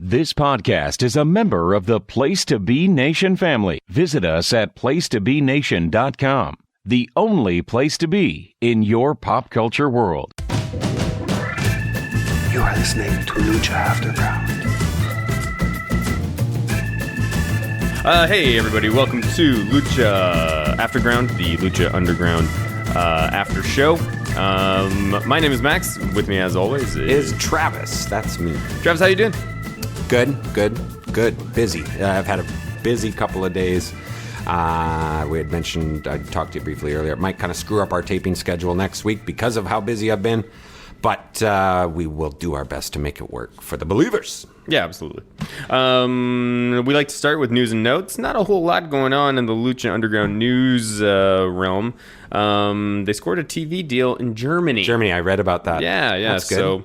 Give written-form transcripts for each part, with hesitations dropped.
This podcast is a member of the Place to Be Nation family. Visit us at placetobenation.com, the only place to be in your pop culture world. You are listening to Lucha Afterground. Hey everybody, welcome to Lucha Afterground, the Lucha Underground after show. My name is Max. With me, as always, is Travis. That's me. Travis, how you doing? Good. Busy. I've had a busy couple of days. We had mentioned, I talked to you briefly earlier, it might kind of screw up our taping schedule next week because of how busy I've been. But we will do our best to make it work for the believers. Yeah, absolutely. We like to start with news and notes. Not a whole lot going on in the Lucha Underground news realm. They scored a TV deal in Germany. I read about that. Yeah. That's good. So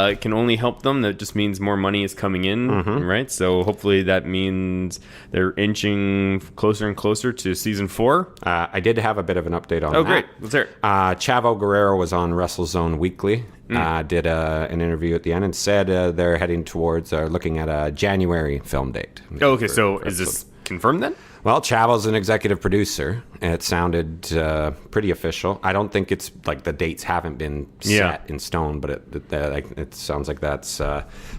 it can only help them. That just means more money is coming in, right? So hopefully that means they're inching closer and closer to season 4. I did have a bit of an update on that. Oh, great. Let's hear it. Chavo Guerrero was on WrestleZone Weekly. Did an interview at the end and said they're heading towards looking at a January film date. Okay, so is this confirmed then? Well, Chavo's an executive producer, and it sounded pretty official. I don't think it's like the dates haven't been set in stone, but it sounds like that's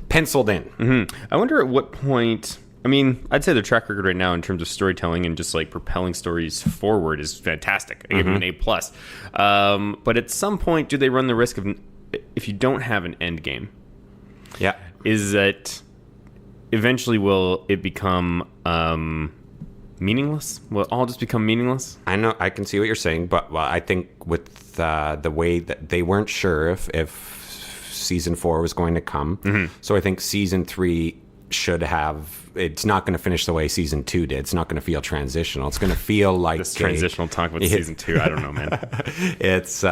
penciled in. Mm-hmm. I wonder at what point. I mean, I'd say their track record right now in terms of storytelling and just like propelling stories forward is fantastic. I give them an A+. But at some point, do they run the risk of, if you don't have an end game? Yeah. Is that eventually will it become meaningless? Will it all just become meaningless? I know, I can see what you're saying, but I think with the way that they weren't sure if season 4 was going to come, so I think season 3 should have. It's not going to finish the way season 2 did. It's not going to feel transitional. It's going to feel like this transitional talk with season 2. I don't know, man. It's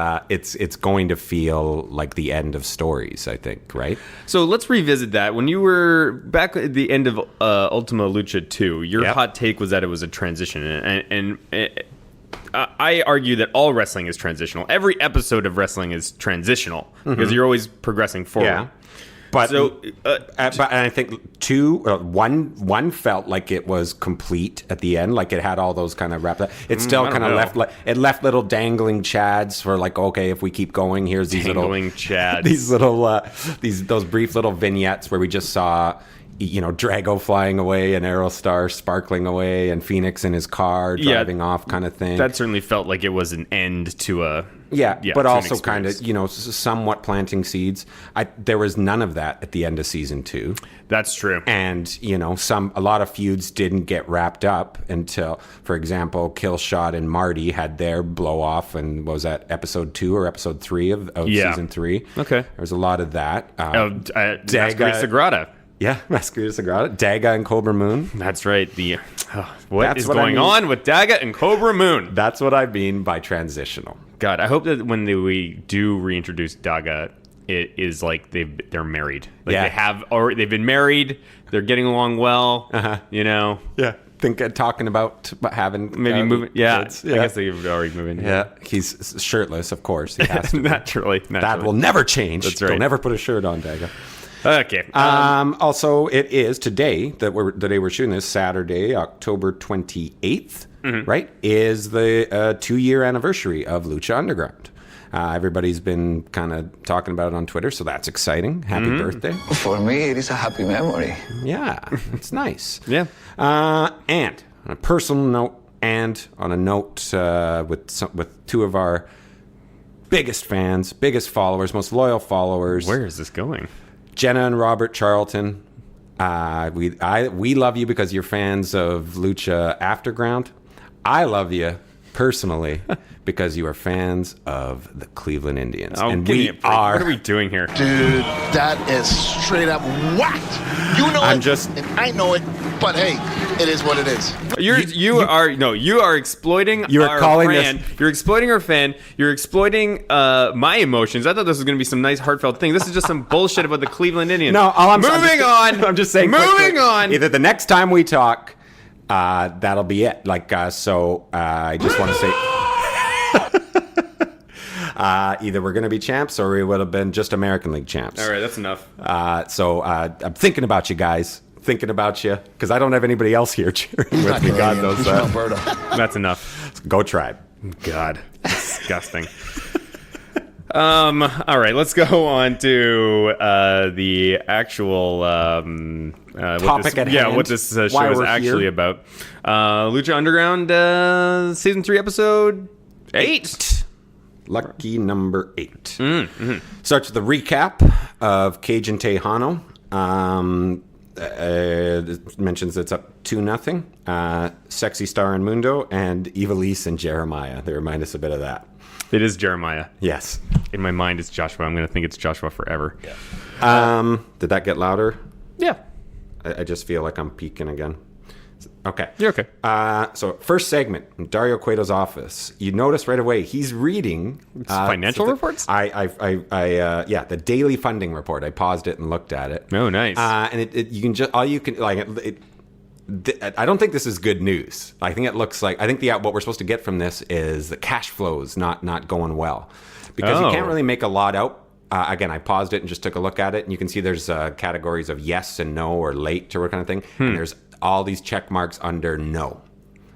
going to feel like the end of stories, I think, right? So let's revisit that. When you were back at the end of Ultima Lucha 2, your hot take was that it was a transition, and I argue that all wrestling is transitional. Every episode of wrestling is transitional because you're always progressing forward. Yeah. But I think one felt like it was complete at the end, like it had all those kind of wrapped up. It still kind of left little dangling chads for like, okay, if we keep going, here's these dangling chads, those brief little vignettes where we just saw, Drago flying away and Aerostar sparkling away and Phoenix in his car driving off, kind of thing. That certainly felt like it was an end to a. But also kind of, somewhat planting seeds. There was none of that at the end of season 2. That's true. And, a lot of feuds didn't get wrapped up until, for example, Killshot and Marty had their blow off, and was that episode 2 or episode 3 of season 3? Okay. There was a lot of that. Masquerade Sagrada. Yeah, Masquerade Sagrada. Daga and Cobra Moon. That's right. What is going on with Daga and Cobra Moon? That's what I mean by transitional. God, I hope that when we do reintroduce Daga, it is like they're married. Like they've been married. They're getting along well. Yeah. Talking about having maybe moving. Yeah. Kids. I guess they've already moved in. Yeah. He's shirtless, of course. He has to. Naturally. That will never change. That's right. They'll never put a shirt on, Daga. Okay. Also, it is today the day we're shooting this, Saturday, October 28th, right? Is the 2-year anniversary of Lucha Underground. Everybody's been kind of talking about it on Twitter, so that's exciting. Happy birthday! For me, it is a happy memory. Yeah, it's nice. Yeah. And on a personal note, and on a note with two of our biggest fans, biggest followers, most loyal followers. Where is this going? Jenna and Robert Charlton, we love you because you're fans of Lucha Afterground. I love you personally because you are fans of the Cleveland Indians. Oh, and we are. What are we doing here? Dude, that is straight up whacked. You know and I know it, but hey, it is what it is. You are exploiting our fan. You're exploiting our fan. You're exploiting my emotions. I thought this was going to be some nice heartfelt thing. This is just some bullshit about the Cleveland Indians. No, moving on. I'm just saying. Moving on. Either the next time we talk, that'll be it. I just want to say. Either we're going to be champs or we would have been just American League champs. All right, that's enough. So I'm thinking about you guys. Thinking about you because I don't have anybody else here cheering with me. God knows that. That's enough. Go Tribe. God, disgusting. All right, let's go on to the actual topic at hand. Yeah, what this show is actually about. Lucha Underground, season 3, episode 8. Lucky number 8. Starts with a recap of Cage and Texano. It mentions it's up 2-0. Sexy Star and Mundo and Ivelisse and Jeremiah. They remind us a bit of that. It is Jeremiah. Yes. In my mind, it's Joshua. I'm going to think it's Joshua forever. Yeah. Did that get louder? Yeah. I just feel like I'm peaking again. Okay. You're okay. So first segment, in Dario Cueto's office. You notice right away he's reading financial reports. The daily funding report. I paused it and looked at it. Oh, nice. And you can just I don't think this is good news. I think it looks like what we're supposed to get from this is the cash flows not going well because you can't really make a lot out. Again, I paused it and just took a look at it, and you can see there's categories of yes and no or late or kind of thing, and there's all these check marks under no.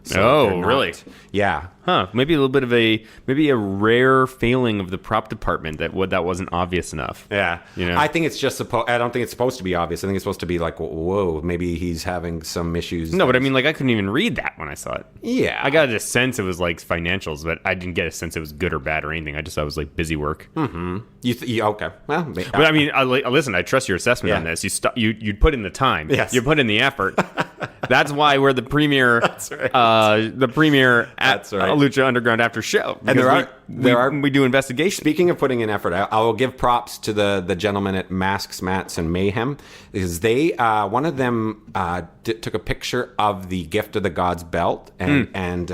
So really? Yeah. Huh. Maybe a little bit of a rare failing of the prop department that wasn't obvious enough. Yeah. You know? I think it's just I don't think it's supposed to be obvious. I think it's supposed to be like, whoa, maybe he's having some issues. No, but I mean, like, I couldn't even read that when I saw it. Yeah. I got a sense it was like financials, but I didn't get a sense it was good or bad or anything. I just thought it was like busy work. Mm-hmm. Okay. Well, but I mean, listen, I trust your assessment on this. You put in the time. Yes. You put in the effort. That's why we're the premier. That's right. The premier at That's right. Lucha Underground after show. And we do investigation. Speaking of putting in effort, I will give props to the gentlemen at Masks, Mats, and Mayhem because they one of them took a picture of the Gift of the Gods belt and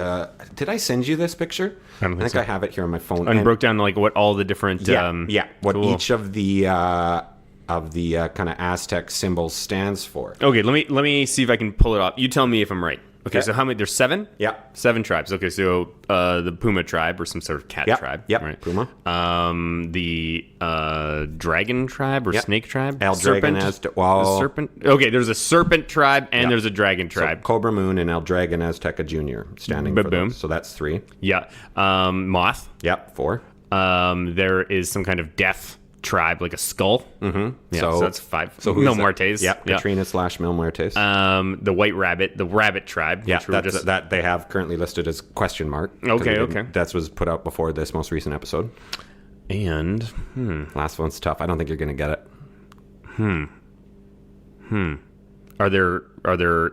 did I send you this picture? I think so. I have it here on my phone. And broke down like what all the different what cool. each of the kind of Aztec symbols stands for. Okay, let me see if I can pull it off. You tell me if I'm right. Okay, so how many? There's 7? Yeah. 7 tribes. Okay, so the Puma tribe or some sort of cat tribe. Yep, right? Puma. The Dragon tribe or Snake tribe? El Dragon Serpent? Okay, there's a Serpent tribe and there's a Dragon tribe. So Cobra Moon and El Dragon Azteca Jr. standing for those. So that's 3. Yeah. Moth. Yep, 4. There is some kind of death tribe, like a skull. Mm-hmm. Yeah, so that's 5. So Mil Muertes. Yep, Katrina / Mil Muertes. The White Rabbit, the Rabbit tribe. Yeah, that they have currently listed as question mark. Okay. That was put out before this most recent episode. And last one's tough. I don't think you're going to get it.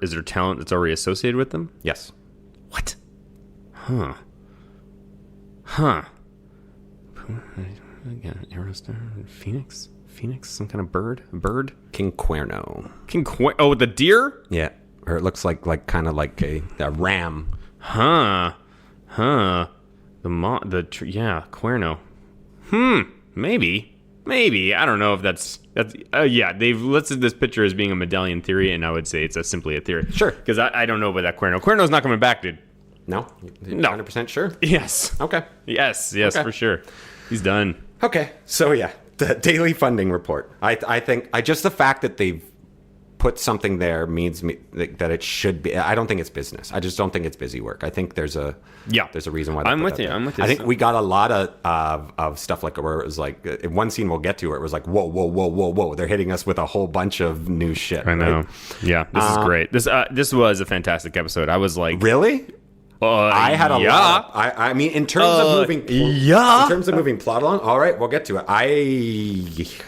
Is there talent that's already associated with them? Yes. What? Huh. Again, Aerostar, Phoenix, some kind of bird. King Cuerno. Oh, the deer. Yeah, or it looks like kind of like a ram. Huh. Cuerno. Maybe. I don't know if that's. They've listed this picture as being a medallion theory, and I would say it's simply a theory. Sure. Because I don't know about that Cuerno. Cuerno's not coming back, dude. No. No. 100% sure. Yes. Okay. Yes, okay. For sure. He's done. Okay, so the daily funding report. I think just the fact that they've put something there means that it should be. I don't think it's business. I just don't think it's busy work. I think there's a reason why. I'm with you. I think we got a lot of stuff like where it was like in one scene we'll get to where it was like whoa. They're hitting us with a whole bunch of new shit. I know. Right? Yeah, this is great. This was a fantastic episode. I was like, really. I had a lot. I mean, in terms of moving, plot along. All right, we'll get to it.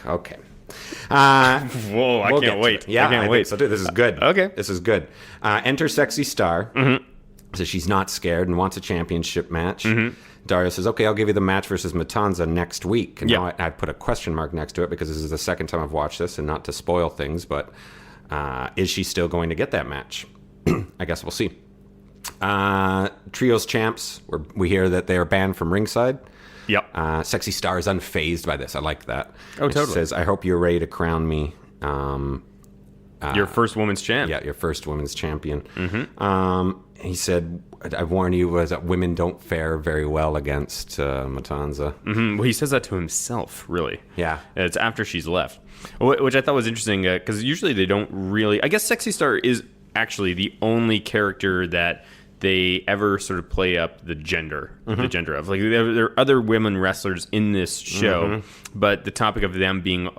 Okay. Whoa! I can't wait. Yeah, I can't wait. So, dude, this is good. Okay, this is good. Enter Sexy Star. Mm-hmm. So she's not scared and wants a championship match. Mm-hmm. Dario says, "Okay, I'll give you the match versus Matanza next week." And now I put a question mark next to it because this is the second time I've watched this, and not to spoil things, but is she still going to get that match? I guess we'll see. Trios champs, we hear that they are banned from ringside. Yep. Sexy Star is unfazed by this. I like that. Oh, totally. She says, I hope you're ready to crown me. Your first women's champ. Yeah, your first women's champion. He said, I warn you, was that women don't fare very well against Matanza. Well, he says that to himself, really. Yeah. It's after she's left. Which I thought was interesting, because usually they don't really... I guess Sexy Star is actually the only character that they ever sort of play up the gender of. Like, there are other women wrestlers in this show, but the topic of them being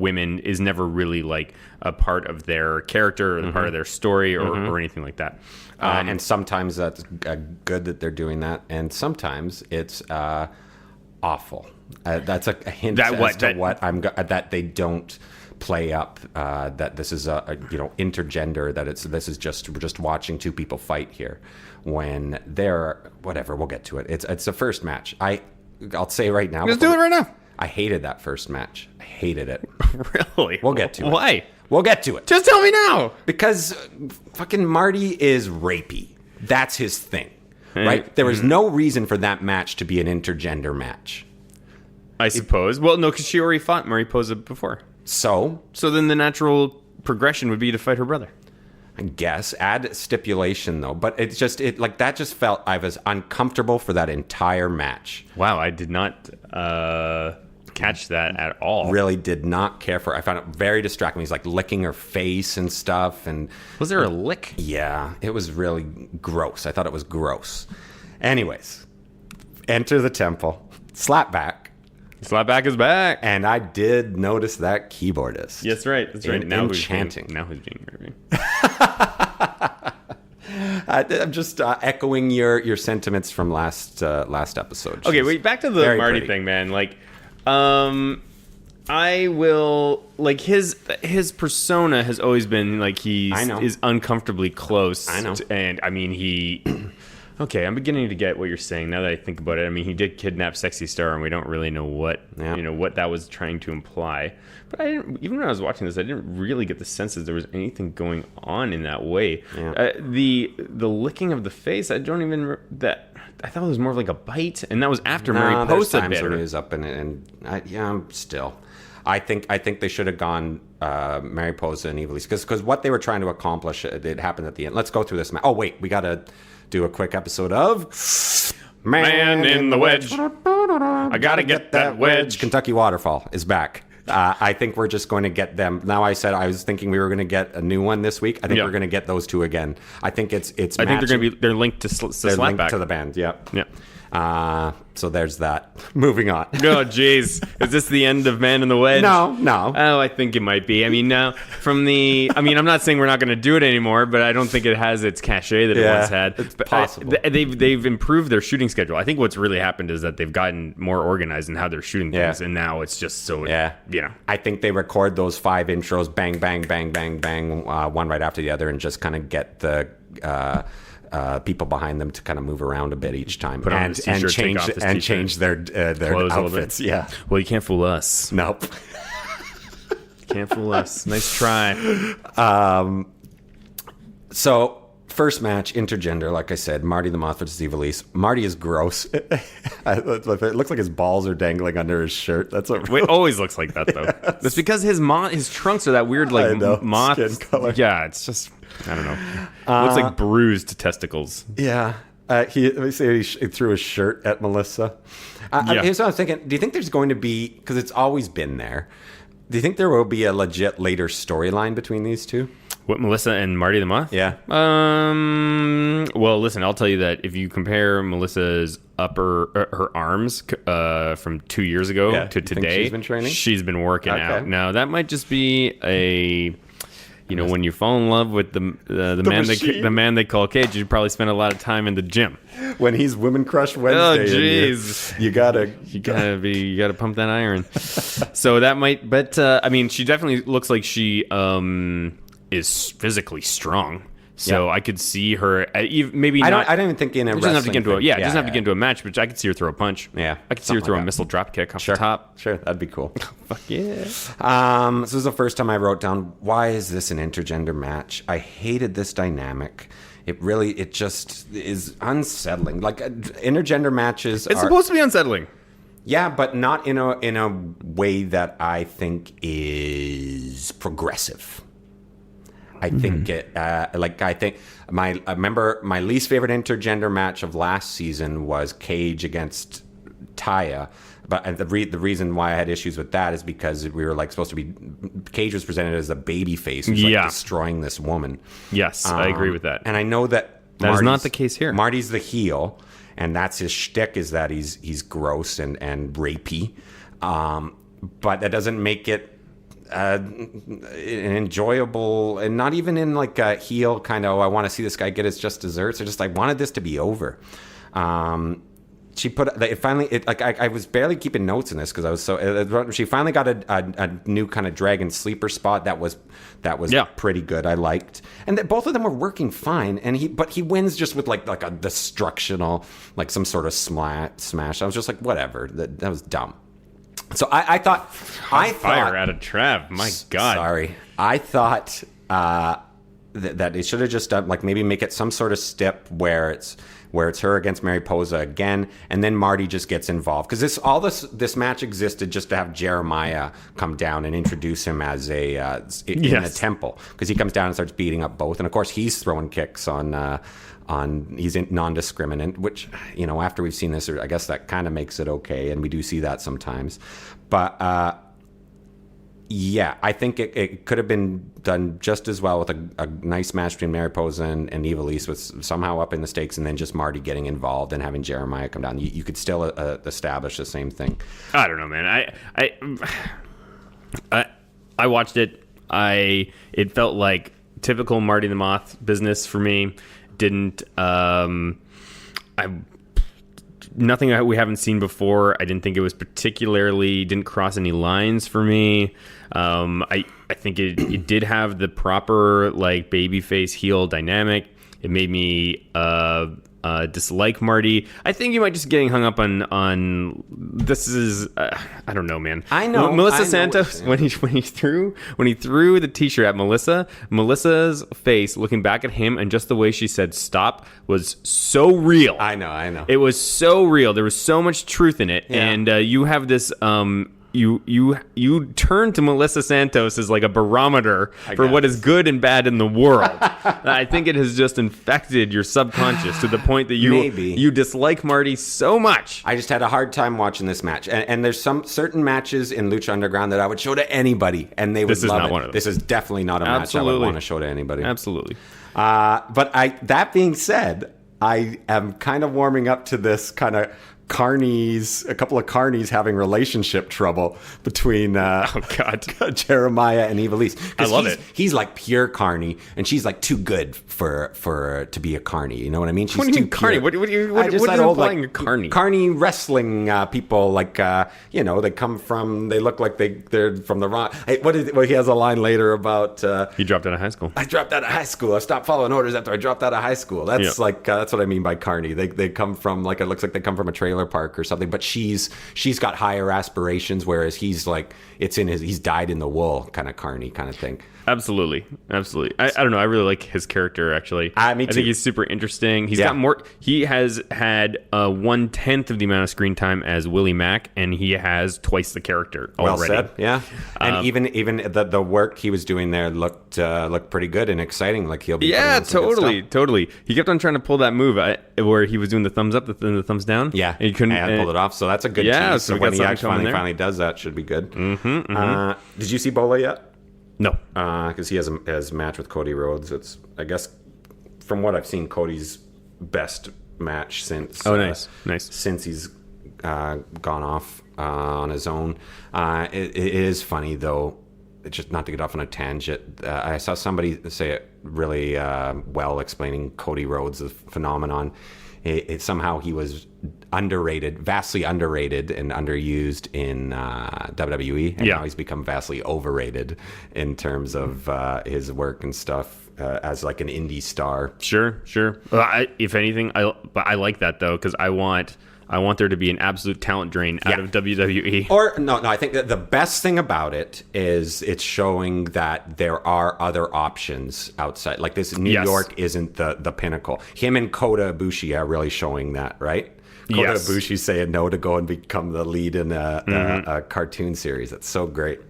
women is never really like a part of their character or part of their story or anything like that. And sometimes that's good that they're doing that, and sometimes it's awful. That's a hint that they don't play up that this is a intergender, that this is just watching two people fight here when they're whatever. We'll get to it. It's the first match. I'll say right now. Let's do it right now. I hated that first match. I hated it. Really? We'll get to it. Why? We'll get to it. Just tell me now. Because fucking Marty is rapey. That's his thing. Right? There was no reason for that match to be an intergender match. I suppose. Well, no, because she already fought Mariposa before. So then the natural progression would be to fight her brother. I guess. Add stipulation, though. But that just felt I was uncomfortable for that entire match. Wow, I did not catch that at all. Really did not care for it. I found it very distracting. He's like licking her face and stuff. And was there a lick? Yeah, it was really gross. I thought it was gross. Anyways, enter the temple. Slapback. Slapback is back. And I did notice that keyboardist. Yes, right. That's right. Now enchanting. Who's being raping? I'm just echoing your sentiments from last episode. Okay, wait, back to the Marty thing, man. Like, I will, like, his persona has always been like is uncomfortably close. I know. And I mean, he... Okay, I'm beginning to get what you're saying now that I think about it. I mean, he did kidnap Sexy Star, and we don't really know what what that was trying to imply. But even when I was watching this, I didn't really get the sense that there was anything going on in that way. Yeah. The licking of the face, I thought it was more of like a bite, and that was after Mariposa bit her. He was up in it, and I'm still. I think they should have gone Mariposa and Ivelisse because what they were trying to accomplish, it happened at the end. Let's go through this. Oh wait, we gotta do a quick episode of Man in the Wedge. I gotta get that wedge. Kentucky Waterfall is back. I think we're just going to get them. Now I was thinking we were going to get a new one this week. I think we're going to get those two again. I think it's. I think they're linked to Slapback. They're linked to the band. Yep. Yeah. So there's that. Moving on. Oh, jeez. Is this the end of Man in the Wedge? No. Oh, I think it might be. I mean, now I'm not saying we're not going to do it anymore, but I don't think it has its cachet that it once had. It's possible. They've improved their shooting schedule. I think what's really happened is that they've gotten more organized in how they're shooting things, and now it's just so, I think they record those 5 intros, bang, bang, bang, bang, bang, one right after the other, and just kind of get the... people behind them to kind of move around a bit each time and change their outfits. Yeah. Well, you can't fool us. Nope. Can't fool us. Nice try. So first match, intergender, like I said, Marty the Moth versus Ivelisse. Marty is gross. It looks like his balls are dangling under his shirt. It always looks like that though. Yes. That's because his trunks are that weird moth skin color. Yeah, it's just. I don't know. It looks like bruised testicles. Yeah. He threw his shirt at Melissa. Here's what I was thinking. Do you think there's going to be, because it's always been there, do you think there will be a legit later storyline between these two? What, Melissa and Marty the Moth? Yeah. Well, listen, I'll tell you that if you compare Melissa's her arms from 2 years ago to today, she's been training? She's been working out. Now, that might just be a... when you fall in love with the man they call Cage, you probably spend a lot of time in the gym. When he's Women Crush Wednesday, oh jeez, you gotta pump that iron. So that might, but she definitely looks like she is physically strong. So I could see her maybe I not. I don't even think in a doesn't have to get into thing. It doesn't have to get into a match, but I could see her throw a punch. Yeah, I could see her throw a missile drop kick off the top. Sure, that'd be cool. Fuck yeah. So this is the first time I wrote down, why is this an intergender match? I hated this dynamic. It just is unsettling. Like intergender matches, it's supposed to be unsettling. Yeah, but not in a way that I think is progressive. I think I remember my least favorite intergender match of last season was Cage against Taya. But the reason why I had issues with that is because we were like supposed to be, Cage was presented as a baby face who's like destroying this woman. Yes, I agree with that. And I know that is not the case here. Marty's the heel, and that's his shtick, is that he's gross and rapey. But that doesn't make it an enjoyable, and not even in like a heel kind of, I want to see this guy get his just desserts. I wanted this to be over. She put it finally. I was barely keeping notes in this because I was so. She finally got a new kind of dragon sleeper spot that was pretty good. I liked, and both of them were working fine. And he wins just with like a destructional, like some sort of smash. I was just like, whatever. That was dumb. So I thought fire out of Trav. My God. Sorry, I thought that they should have just done, like, maybe make it some sort of step where it's her against Mariposa again, and then Marty just gets involved, because this match existed just to have Jeremiah come down and introduce him as in a temple, because he comes down and starts beating up both, and of course he's throwing kicks on he's non-discriminant, which, after we've seen this, I guess that kind of makes it okay, and we do see that sometimes, but yeah, I think it could have been done just as well with a nice match between Mariposa and Ivelisse, with somehow upping the stakes, and then just Marty getting involved and having Jeremiah come down. You could still establish the same thing. I don't know, man. I watched it. It felt like typical Marty the Moth business for me. Nothing we haven't seen before. I didn't think it was didn't cross any lines for me. I think it did have the proper like babyface heel dynamic. It made me dislike Marty. I think you might just getting hung up on this is I don't know, man. I know Melissa Santos when he threw the t-shirt at Melissa's face looking back at him, and just the way she said stop was so real. I know. It was so real. There was so much truth in it, and you have this you turn to Melissa Santos as like a barometer for what is good and bad in the world. I think it has just infected your subconscious to the point that you dislike Marty so much. I just had a hard time watching this match, and there's some certain matches in Lucha Underground that I would show to anybody, and they would love it. This is not one of them. This is definitely not a match I would want to show to anybody. Absolutely. But that being said, I am kind of warming up to this kind of a couple of carnies having relationship trouble between Jeremiah and Ivelisse. I love it. He's like pure carny, and she's like too good for to be a carny. You know what I mean? She's what do you mean carny? What is implying a carny? Carny wrestling people, like they look like they're from the wrong. He has a line later about he dropped out of high school. I dropped out of high school. I stopped following orders after I dropped out of high school. That's that's what I mean by carny. They come from it looks like they come from a trailer park or something, but she's got higher aspirations, whereas he's like he's dyed in the wool kind of carny kind of thing. Absolutely. I don't know. I really like his character, actually. Me too. I think he's super interesting. He's got more. He has had 1/10 of the amount of screen time as Willie Mack, and he has twice the character already. Well said. Yeah. And even the work he was doing there looked pretty good and exciting. Like he'll be. Yeah, totally. He kept on trying to pull that move where he was doing the thumbs up, the thumbs down. Yeah. And he couldn't. And pulled it off. So that's a good tease. So when he actually finally does that, should be good. Did you see Bola yet? No, because he has a match with Cody Rhodes. It's, I guess, from what I've seen, Cody's best match since. Oh, nice. Since he's gone off on his own. It is funny though. Just not to get off on a tangent. I saw somebody say it really well, explaining Cody Rhodes' phenomenon. Somehow he was vastly underrated and underused in WWE, and now he's become vastly overrated in terms of his work and stuff as like an indie star. Sure. If anything, I like that though, because I want there to be an absolute talent drain out of WWE. Or no, I think that the best thing about it is it's showing that there are other options outside. Like this, New York isn't the pinnacle. Him and Kota Ibushi are really showing that, right? Kota Ibushi saying no to go and become the lead in a cartoon series. That's so great.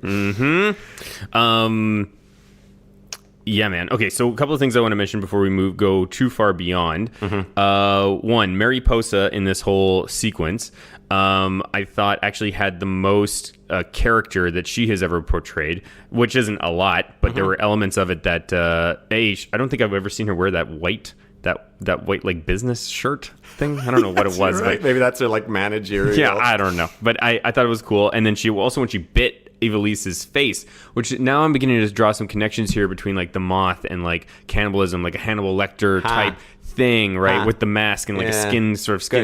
Yeah, man. Okay, so a couple of things I want to mention before we go too far beyond. One, Mariposa in this whole sequence, I thought actually had the most character that she has ever portrayed, which isn't a lot, but there were elements of it that I don't think I've ever seen her wear that white like business shirt thing. I don't know what it was. Right. But maybe that's her like managerial. Yeah, I don't know. But I thought it was cool. And then she also, when she bit Ivalice's face, which now I'm beginning to draw some connections here between like the moth and like cannibalism, like a Hannibal Lecter type thing, right? With the mask and like a skin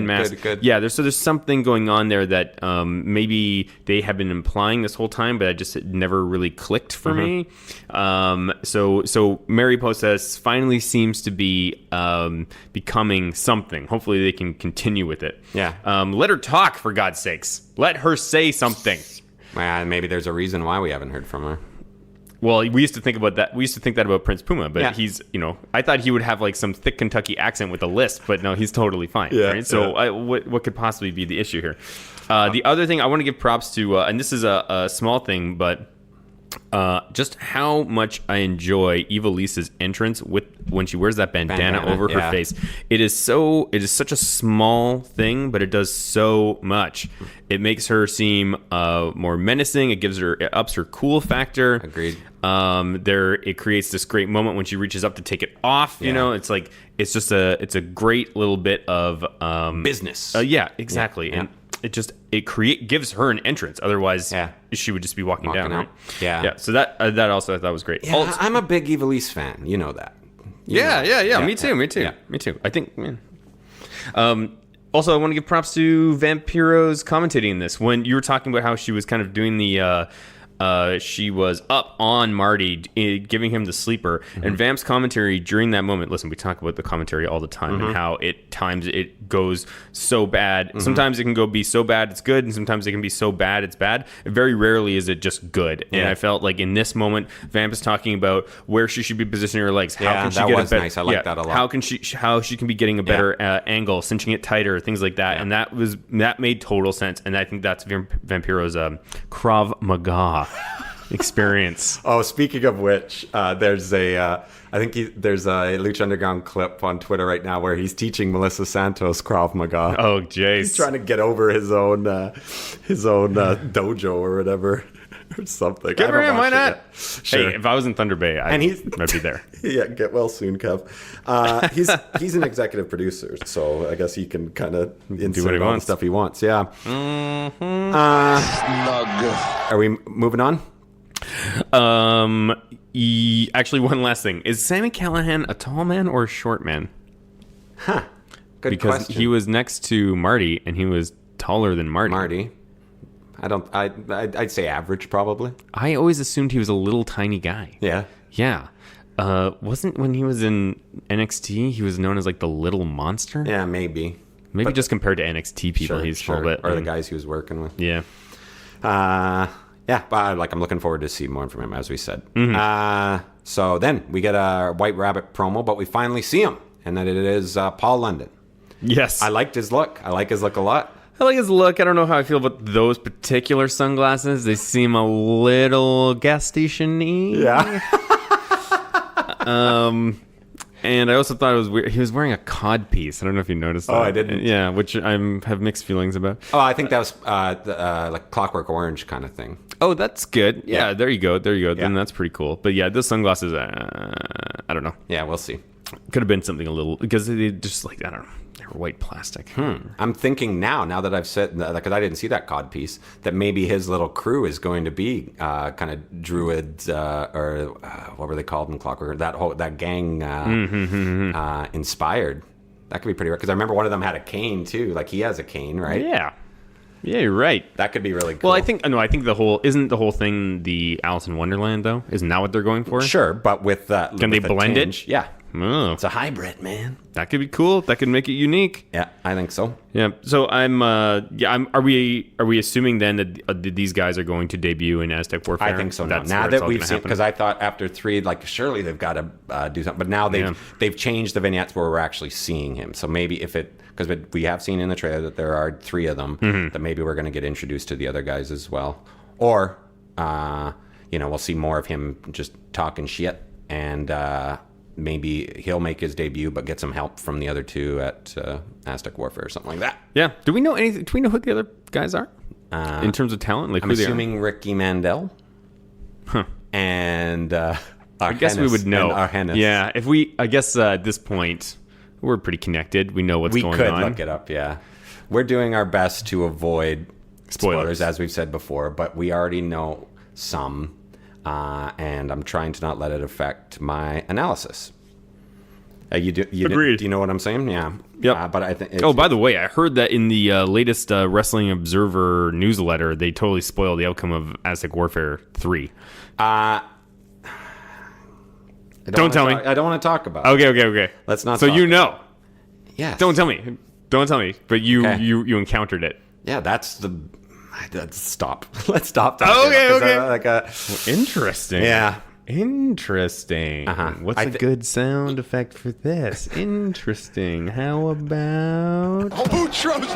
mask. Good. Yeah, there's something going on there that maybe they have been implying this whole time, but it never really clicked for me. So Mariposa finally seems to be becoming something. Hopefully they can continue with it. Yeah. Let her talk, for God's sakes. Let her say something. Maybe there's a reason why we haven't heard from her. Well, we used to think about that. We used to think that about Prince Puma, but he's, I thought he would have like some thick Kentucky accent with a lisp, but no, he's totally fine. Yeah, right? So what could possibly be the issue here? The other thing I want to give props to, and this is a small thing, but just how much I enjoy Ivalice's entrance when she wears that bandana over her face. It is such a small thing, but it does so much. It makes her seem more menacing. It ups her cool factor. Agreed. It creates this great moment when she reaches up to take it off. It's like it's a great little bit of business. Yeah, exactly. Yeah. And it gives her an entrance. Otherwise, she would just be walking down, right? Yeah. So that also I thought was great. Yeah, I'm a big Ivalice fan. You know that. Me too. I think, man. Also, I want to give props to Vampiro's commentating in this. When you were talking about how she was kind of doing the she was up on Marty, giving him the sleeper. And Vamp's commentary during that moment, listen, we talk about the commentary all the time and how times it goes so bad. Sometimes it can be so bad it's good, and sometimes it can be so bad it's bad. Very rarely is it just good. And I felt like in this moment, Vamp is talking about where she should be positioning her legs. How can she get a better, nice. I like that a lot. How she can be getting a better angle, cinching it tighter, things like that. And that made total sense. And I think that's Vampiro's Krav Maga experience. Oh, speaking of which, there's a Lucha Underground clip on Twitter right now where he's teaching Melissa Santos Krav Maga. Oh, jeez. He's trying to get over his own dojo or whatever. Or something. Good for him, why not? Sure. Hey, if I was in Thunder Bay, I'd be there. Yeah, get well soon, Kev. He's an executive producer, so I guess he can kind of insert all the stuff he wants. Yeah. Are we moving on? Actually, one last thing. Is Sami Callahan a tall man or a short man? Good because question. He was next to Marty, and he was taller than Marty. I'd say average, probably. I always assumed he was a little tiny guy. Yeah. Yeah. Wasn't when he was in NXT, he was known as like the little monster? Yeah, maybe. Maybe just compared to NXT people, he's small bit. Or the guys he was working with. Yeah. But I'm looking forward to see more from him, as we said. So then we get a White Rabbit promo, but we finally see him, and that it is Paul London. Yes. I liked his look. I like his look a lot. I like his look. I don't know how I feel about those particular sunglasses. They seem a little gas station-y. Yeah. And I also thought it was weird. He was wearing a cod piece. I don't know if you noticed that. Oh, I didn't. Yeah, which I have mixed feelings about. Oh, I think that was like Clockwork Orange kind of thing. Oh, that's good. Yeah, there you go. Yeah. Then that's pretty cool. But yeah, those sunglasses, I don't know. Yeah, we'll see. Could have been something a little, because they just like, I don't know. They were white plastic. I'm thinking now that I've said, because I didn't see that cod piece, that maybe his little crew is going to be kind of druids, or what were they called in Clockwork? That gang inspired. That could be pretty rare, because I remember one of them had a cane too. Like he has a cane, right? Yeah, you're right. That could be really cool. Well, I think isn't the whole thing the Alice in Wonderland though? Isn't that what they're going for? Sure, but with that, can they blend it? Yeah. Oh. It's a hybrid, man. That could be cool. That could make it unique. Yeah, I think so. Yeah. So are we assuming then that these guys are going to debut in Aztec Warfare? I think so. Now that we've seen, because I thought after 3, like surely they've got to do something, but now they've changed the vignettes where we're actually seeing him. So maybe because we have seen in the trailer that there are 3 of them, that maybe we're going to get introduced to the other guys as well, or we'll see more of him just talking shit and maybe he'll make his debut, but get some help from the other two at Aztec Warfare or something like that. Yeah. Do we know anything? Do we know who the other guys are in terms of talent? Like, I'm assuming Ricky Mandel. Huh. And I guess we would know. Argenis. Yeah. I guess at this point, we're pretty connected. We know what's going on. We could look it up, yeah. We're doing our best to avoid spoilers, as we've said before, but we already know some, and I'm trying to not let it affect my analysis. Agreed. Do you know what I'm saying? Yeah. Yep. But I think. By the way, I heard that in the latest Wrestling Observer newsletter, they totally spoiled the outcome of Aztec Warfare 3. Don't tell me. I don't want to talk about it. Okay. Let's not. So you know. Yes. Don't tell me. But you encountered it. Yeah, let's stop. Let's stop talking. Okay. Interesting. Yeah. Interesting. What's a good sound effect for this? Interesting. How about... Boutros,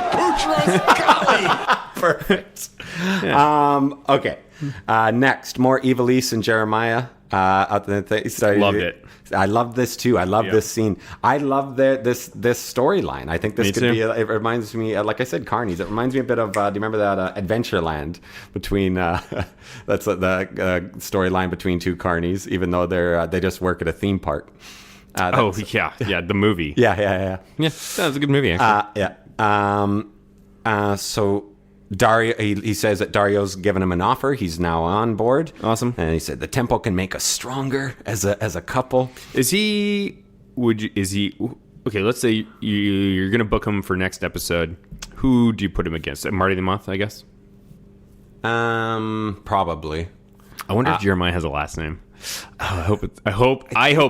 golly! Perfect. Yeah. Okay. Next, more Ivelisse and Jeremiah. Loved it. I love this too. I love this scene. I love this storyline. I think this could be. It reminds me, like I said, Carnies. It reminds me a bit of. Do you remember that Adventureland between? That's the storyline between two Carnies. Even though they just work at a theme park. The movie. Yeah. Yeah, that was a good movie. Actually. So Dario, he says that Dario's given him an offer. He's now on board. Awesome. And he said the temple can make us stronger as a couple. Is he? Okay, let's say you're going to book him for next episode. Who do you put him against? Marty the Moth, I guess. Probably. I wonder if Jeremiah has a last name. I hope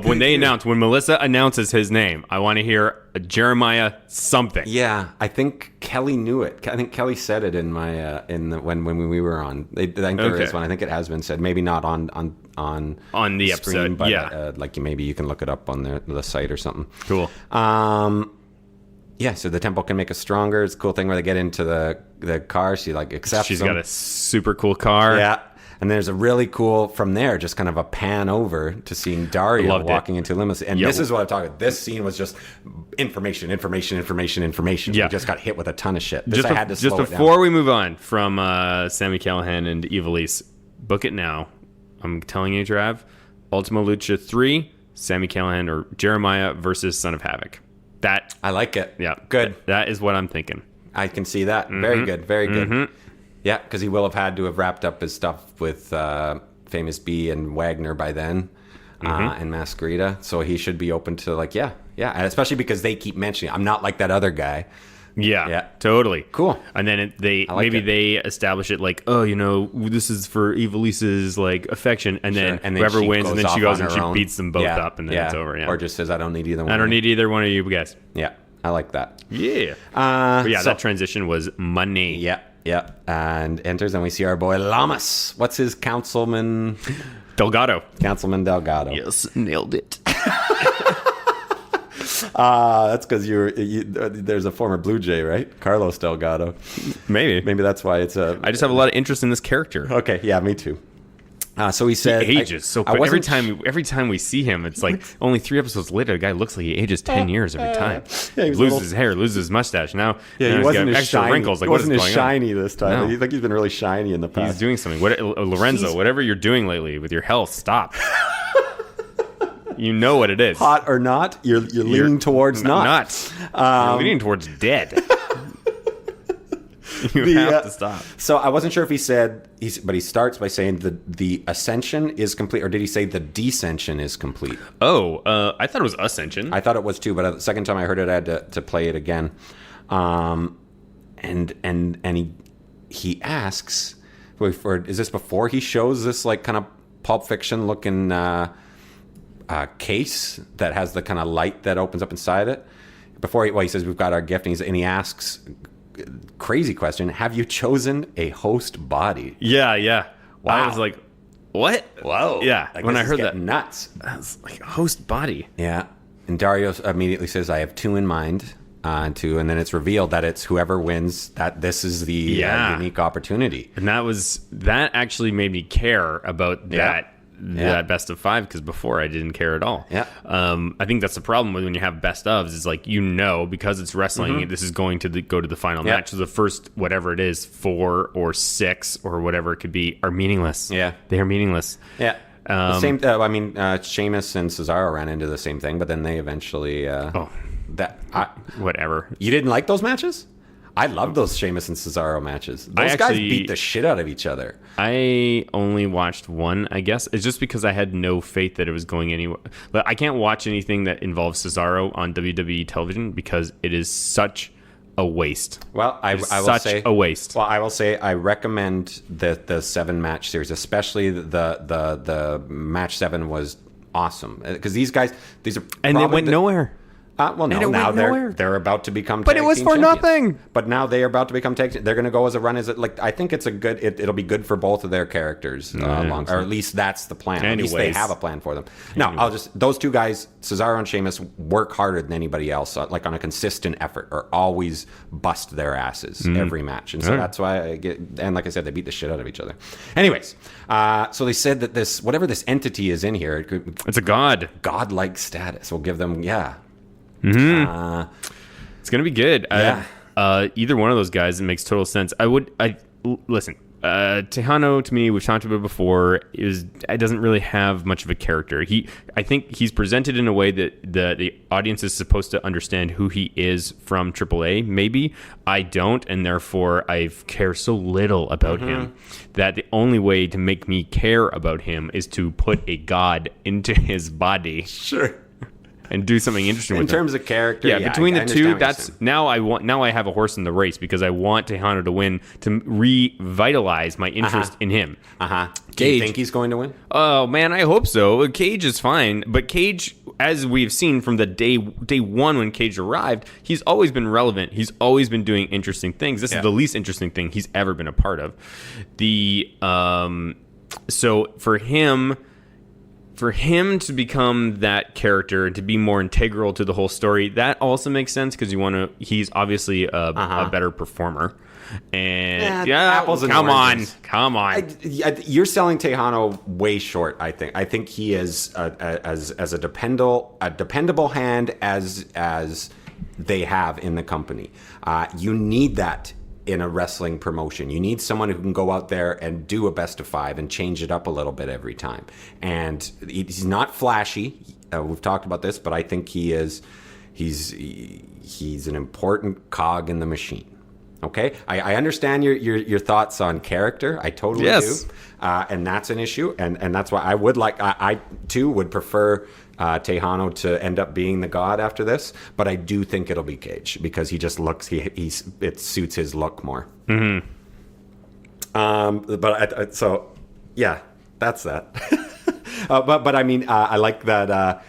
when Melissa announces his name, I want to hear a Jeremiah something. Yeah, I think Kelly knew it. I think Kelly said it in my when we were on. I think there is one. I think it has been said. Maybe not on the screen, episode. But maybe you can look it up on the site or something. Cool. Yeah, so the temple can make us stronger. It's a cool thing where they get into the car. She accepts. She's got a super cool car. Yeah. And there's a really cool, from there, just kind of a pan over to seeing Dario walking into limousine. And this is what I'm talking about. This scene was just information. Yeah. We just got hit with a ton of shit. I had to slow it down. Just before we move on from Sami Callahan and Ivelisse, book it now. I'm telling you, Trav. Ultima Lucha 3, Sami Callahan or Jeremiah versus Son of Havoc. That I like it. Yeah. Good. That is what I'm thinking. I can see that. Mm-hmm. Very good. Very good. Mm-hmm. Yeah, because he will have had to have wrapped up his stuff with Famous B and Wagner by then, and Masquerita. So he should be open to and especially because they keep mentioning, I'm not like that other guy. Yeah, totally. Cool. And then they establish it this is for Ivelisse's affection, and then whoever wins, and then she goes and she beats them both up, and then it's over. Yeah. Or just says, I don't need either one. I don't need either one of you guys. Yeah, I like that. Yeah. That transition was money. Yeah. Yeah, and enters, and we see our boy Lamas. What's his Councilman Delgado? Councilman Delgado. Yes, nailed it. That's because there's a former Blue Jay, right? Carlos Delgado. Maybe that's why it's a. I just have a lot of interest in this character. Okay, yeah, me too. So he said he ages. Every time we see him, it's like only 3 episodes later, the guy looks like he ages 10 years every time. He loses his hair, loses his mustache. Now, he wasn't as extra shiny. wrinkles. He wasn't as shiny this time. No. I think he's been really shiny in the past. He's doing something. Lorenzo, whatever you're doing lately with your health, stop. You know what it is. Hot or not, you're leaning towards not. You're leaning towards dead. You have to stop. So I wasn't sure if he said, but he starts by saying the ascension is complete, or did he say the descension is complete? Oh, I thought it was ascension. I thought it was too, but the second time I heard it, I had to play it again. And he asks, is this before he shows this kind of Pulp Fiction looking case that has the kind of light that opens up inside it? Before he says we've got our gift, and he asks. Crazy question. Have you chosen a host body? Yeah. Wow. I was like, what? Whoa. Yeah. When I heard that. Nuts. I was like, host body. Yeah. And Dario immediately says, I have 2 in mind. And then it's revealed that it's whoever wins, that this is the unique opportunity. And that actually made me care about that best of 5 because before I didn't care at all. Yeah. I think that's the problem when you have best ofs is like, because it's wrestling, this is going to go to the final match. So the first, whatever it is, 4 or 6 or whatever it could be, are meaningless. Yeah. They are meaningless. Yeah. The same. Sheamus and Cesaro ran into the same thing, but then they eventually. Whatever. You didn't like those matches? I loved those Sheamus and Cesaro matches. Those guys beat the shit out of each other. I only watched one, I guess. It's just because I had no faith that it was going anywhere. But I can't watch anything that involves Cesaro on WWE television because it is such a waste. Well, I will say a waste. Well, I will say I recommend the 7-match series, especially the match 7 was awesome because these are and it went nowhere. Now they're about to become. But it was for nothing. But now they are about to become tag. They're going to go as a run as it. Like I think it's a good. It'll be good for both of their characters, or at least that's the plan. Anyways. At least they have a plan for them. No, those two guys, Cesaro and Sheamus, work harder than anybody else. Like on a consistent effort, or always bust their asses every match, and so that's why I get. And like I said, they beat the shit out of each other. Anyways, so they said that whatever this entity is in here, it's a godlike status. Will give them it's gonna be good. Yeah. Either one of those guys, it makes total sense. Listen. Texano, to me, we've talked about it before, it doesn't really have much of a character. I think he's presented in a way that the audience is supposed to understand who he is from AAA. Maybe I don't, and therefore I care so little about him that the only way to make me care about him is to put a god into his body. Sure. And do something interesting in with terms him. of character. Between the two, that's now I have a horse in the race because I want Texano to win to revitalize my interest in him. Do you think he's going to win? Oh man, I hope so. Cage is fine, but Cage, as we've seen from the day one when Cage arrived, he's always been relevant. He's always been doing interesting things. This is the least interesting thing he's ever been a part of. So for him to become that character and to be more integral to the whole story, that also makes sense because he's obviously a better performer. And apples and oranges. Come on. You're selling Texano way short. I think he is as a dependable hand as they have in the company. You need that in a wrestling promotion. You need someone who can go out there and do a best of 5 and change it up a little bit every time. And he's not flashy. We've talked about this, but I think he's an important cog in the machine. Okay, I understand your thoughts on character. I totally do, and that's an issue, and that's why I too would prefer Texano to end up being the god after this. But I do think it'll be Cage because he just looks it suits his look more. So yeah, that's that. but I mean, I like that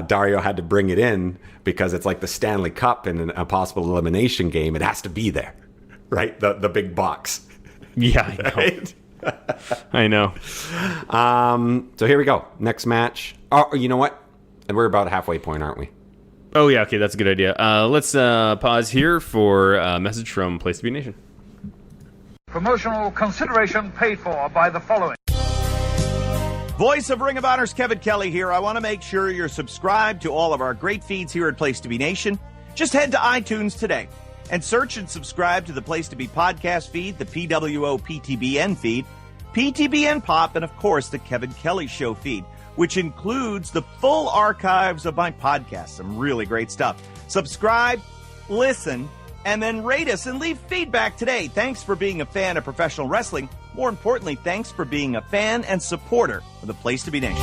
Dario had to bring it in because it's like the Stanley Cup in a possible elimination game. It has to be there. Right, the big box. Yeah, I know. Right? I know. So here we go. Next match. Oh, you know what? We're about halfway point, aren't we? Oh yeah. Okay, that's a good idea. Let's pause here for a message from Place to Be Nation. Promotional consideration paid for by the following. Voice of Ring of Honor's Kevin Kelly here. I want to make sure you're subscribed to all of our great feeds here at Place to Be Nation. Just head to iTunes today and search and subscribe to the Place to Be podcast feed, the PWO PTBN feed, PTBN Pop, and of course the Kevin Kelly Show feed, which includes the full archives of my podcast. Some really great stuff. Subscribe, listen, and then rate us and leave feedback today. Thanks for being a fan of professional wrestling. More importantly, thanks for being a fan and supporter of the Place to Be Nation.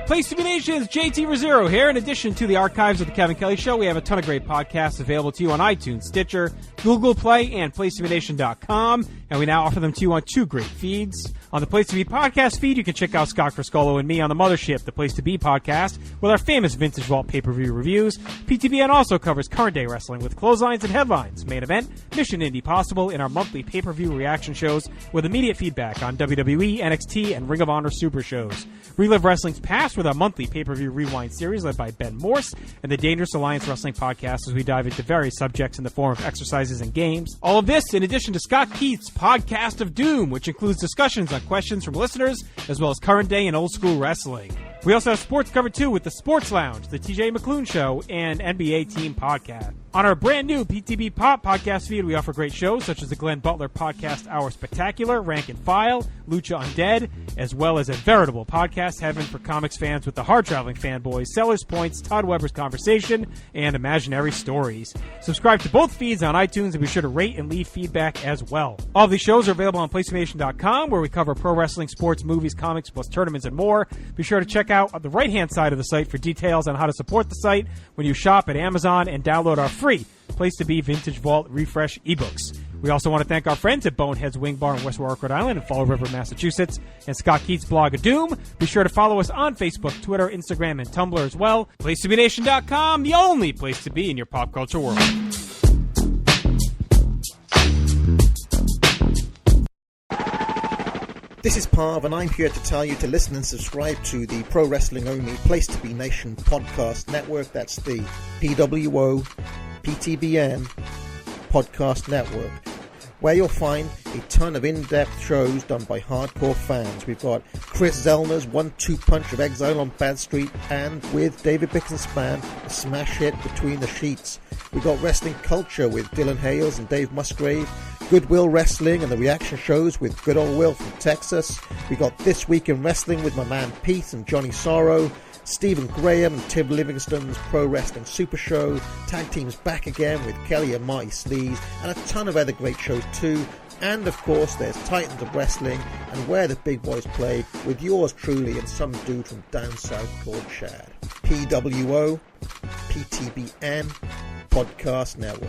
Place to Be Nation's JT Rosero here. In addition to the archives of the Kevin Kelly Show, we have a ton of great podcasts available to you on iTunes, Stitcher, Google Play, and PlaceToBeNation.com. And we now offer them to you on 2 great feeds. On the Place to Be podcast feed, you can check out Scott Friscolo and me on the Mothership, the Place to Be podcast, with our famous Vintage Vault pay-per-view reviews. PTBN also covers current day wrestling with clotheslines and headlines, main event, Mission Indie Possible, in our monthly pay-per-view reaction shows with immediate feedback on WWE, NXT, and Ring of Honor Super shows. Relive wrestling's past with our monthly pay-per-view rewind series led by Ben Morse, and the Dangerous Alliance Wrestling podcast as we dive into various subjects in the form of exercises and games. All of this in addition to Scott Keith's Podcast of Doom, which includes discussions on questions from listeners, as well as current day and old school wrestling. We also have sports covered too with the Sports Lounge, the TJ McClune Show, and NBA Team Podcast. On our brand new PTB Pop podcast feed, we offer great shows such as the Glenn Butler Podcast Hour Spectacular, Rank and File, Lucha Undead, as well as a veritable podcast heaven for comics fans with the hard-traveling fanboys, Sellers Points, Todd Weber's Conversation, and Imaginary Stories. Subscribe to both feeds on iTunes and be sure to rate and leave feedback as well. All of these shows are available on PlayStation.com, where we cover pro wrestling, sports, movies, comics, plus tournaments and more. Be sure to check out on the right-hand side of the site for details on how to support the site when you shop at Amazon and download our free Place to Be Vintage Vault Refresh ebooks. We also want to thank our friends at Bonehead's Wing Bar in West Warwick, Rhode Island, and Fall River, Massachusetts, and Scott Keith's blog of Doom. Be sure to follow us on Facebook, Twitter, Instagram, and Tumblr as well. PlaceToBeNation.com, the only place to be in your pop culture world. This is Parv, and I'm here to tell you to listen and subscribe to the Pro Wrestling Only Place to Be Nation podcast network. That's the PWO PTBN podcast network, where you'll find a ton of in-depth shows done by hardcore fans. We've got Chris Zellner's 1-2 punch of Exile on Bad Street, and with David Bickenspan, a smash hit Between the Sheets. We've got Wrestling Culture with Dylan Hales and Dave Musgrave, Goodwill Wrestling and the reaction shows with Good Old Will from Texas. We got This Week in Wrestling with my man Pete and Johnny Sorrow, Stephen Graham and Tim Livingston's Pro Wrestling Super Show, Tag Teams Back Again with Kelly and Marty Sleaze, and a ton of other great shows too. And of course there's Titans of Wrestling and Where the Big Boys Play with yours truly and some dude from down south called Chad. PWO PTBN Podcast Network.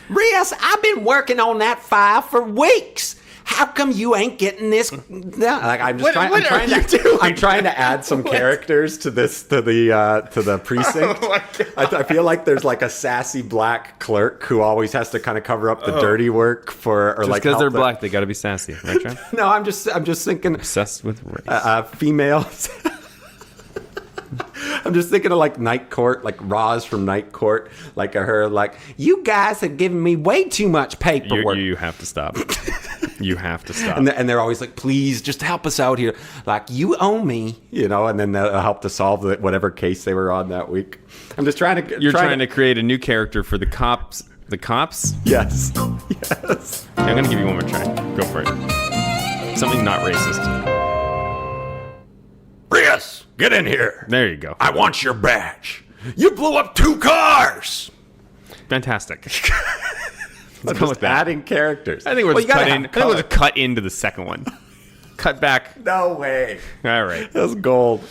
Rios, I've been working on that file for weeks. How come you ain't getting this? No, like I'm trying to add some characters to this to the precinct. Oh I feel like there's like a sassy black clerk who always has to kind of cover up the dirty work for, or just like because they're black, they got to be sassy, right, Trav? No, I'm just thinking obsessed with race. Females. I'm just thinking of like Night Court, like Roz from Night Court, like her, like, you guys have given me way too much paperwork. You have to stop. You have to stop. And they're always like, please, just help us out here. Like, you owe me, you know, and then they'll help to solve whatever case they were on that week. I'm just trying to... You're trying to create a new character for the cops. The cops? Yes. Yes. Yeah, I'm going to give you one more try. Go for it. Something not racist. Rios, get in here. There you go. I want your badge. You blew up 2 cars. Fantastic. Let's go with that. Adding characters. I think we're just cut into the second one. Cut back. No way. All right. That's gold.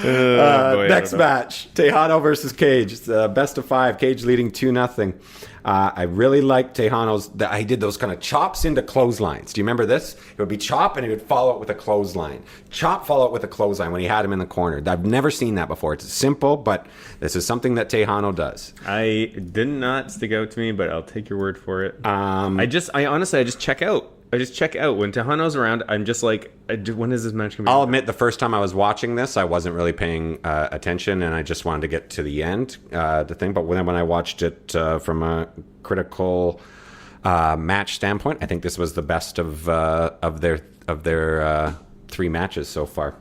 Next match, Tejano versus Cage. It's best of 5. Cage leading 2-0. I really like Tejano's. He did those kind of chops into clotheslines. Do you remember this? It would be chop and he would follow it with a clothesline. Chop, follow it with a clothesline when he had him in the corner. I've never seen that before. It's simple, but this is something that Tejano does. I did not stick out to me, but I'll take your word for it. I honestly just check out. I just check out when Tejano's around. I'm just like, when is this match going to be? I'll admit, the first time I was watching this, I wasn't really paying attention, and I just wanted to get to the end, the thing. But when I watched it from a critical match standpoint, I think this was the best of their 3 matches so far.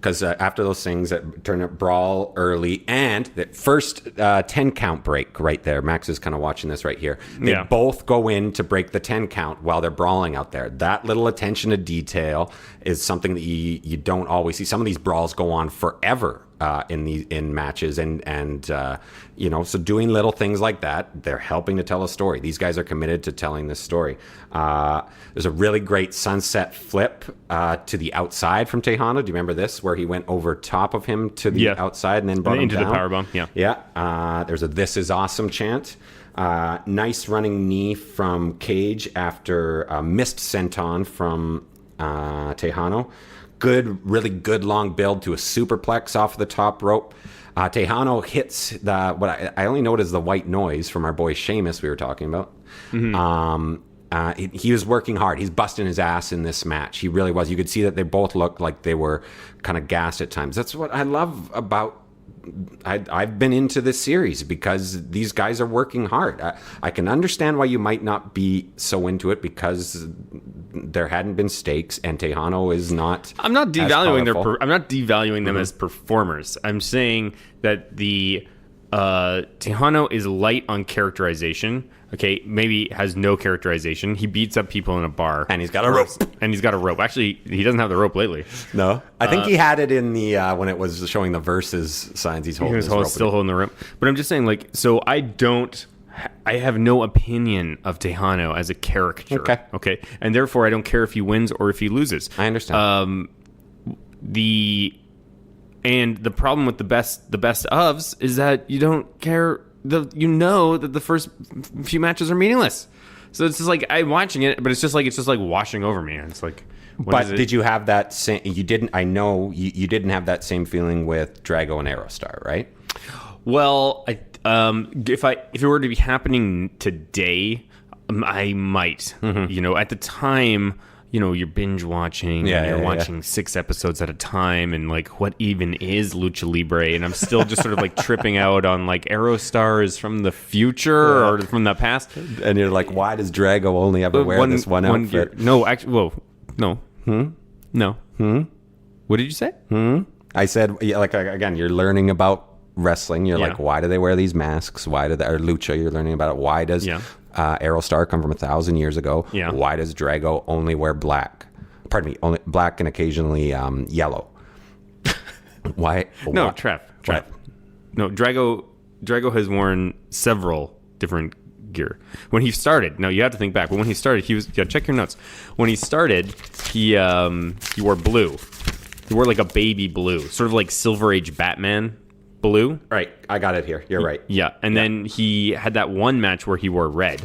Because after those things that turn up brawl early, and that first 10 count break right there, Max is kind of watching this right here. They both go in to break the 10 count while they're brawling out there. That little attention to detail is something that you don't always see. Some of these brawls go on forever in matches, and so doing little things like that, they're helping to tell a story. These guys are committed to telling this story. There's a really great sunset flip to the outside from Tejano. Do you remember this, where he went over top of him to the outside and then brought him into down? the powerbomb? Yeah. There's a "This is awesome" chant. Nice running knee from Cage after a missed senton from Tejano. Really good long build to a superplex off the top rope. Texano hits what I only know it as the white noise from our boy Sheamus we were talking about. He was working hard. He's busting his ass in this match. He really was. You could see that they both looked like they were kind of gassed at times. That's what I love about. I've been into this series because these guys are working hard. I can understand why you might not be so into it because there hadn't been stakes, and Texano is not. I'm not devaluing I'm not devaluing them as performers. I'm saying that the Texano is light on characterization. Okay, maybe has no characterization. He beats up people in a bar. And he's got a rope. Actually, he doesn't have the rope lately. No. I think he had it in the when it was showing the versus signs. He was still holding the rope. But I'm just saying, like, so I have no opinion of Texano as a character. Okay. And therefore, I don't care if he wins or if he loses. I understand. And the problem with the best ofs is that you don't care. You know that the first few matches are meaningless, so it's just like I'm watching it, but it's just like washing over me. It's like, but did you have that same? You didn't. I know you didn't have that same feeling with Drago and Aerostar, right? Well, if it were to be happening today, I might. You know, at the time. You know, you're binge watching, and you're watching 6 episodes at a time, and like, what even is Lucha Libre? And I'm still just sort of like tripping out on like Aerostar is from the future or from the past. And you're like, why does Drago only ever wear this one outfit? No, actually, no. No. What did you say? I said, like, again, you're learning about wrestling. You're like, why do they wear these masks? Why do they, or Lucha, you're learning about it. Why does Aerostar come from 1,000 years ago? Why does Drago only wear black? Pardon me, only black and occasionally yellow. Why? No, Trav. No, Drago has worn several different gear. When he started, now you have to think back, but when he started, check your notes. When he started, he wore blue. He wore like a baby blue, sort of like Silver Age Batman blue. Right, I got it here. You're right. Yeah, and then he had that one match where he wore red,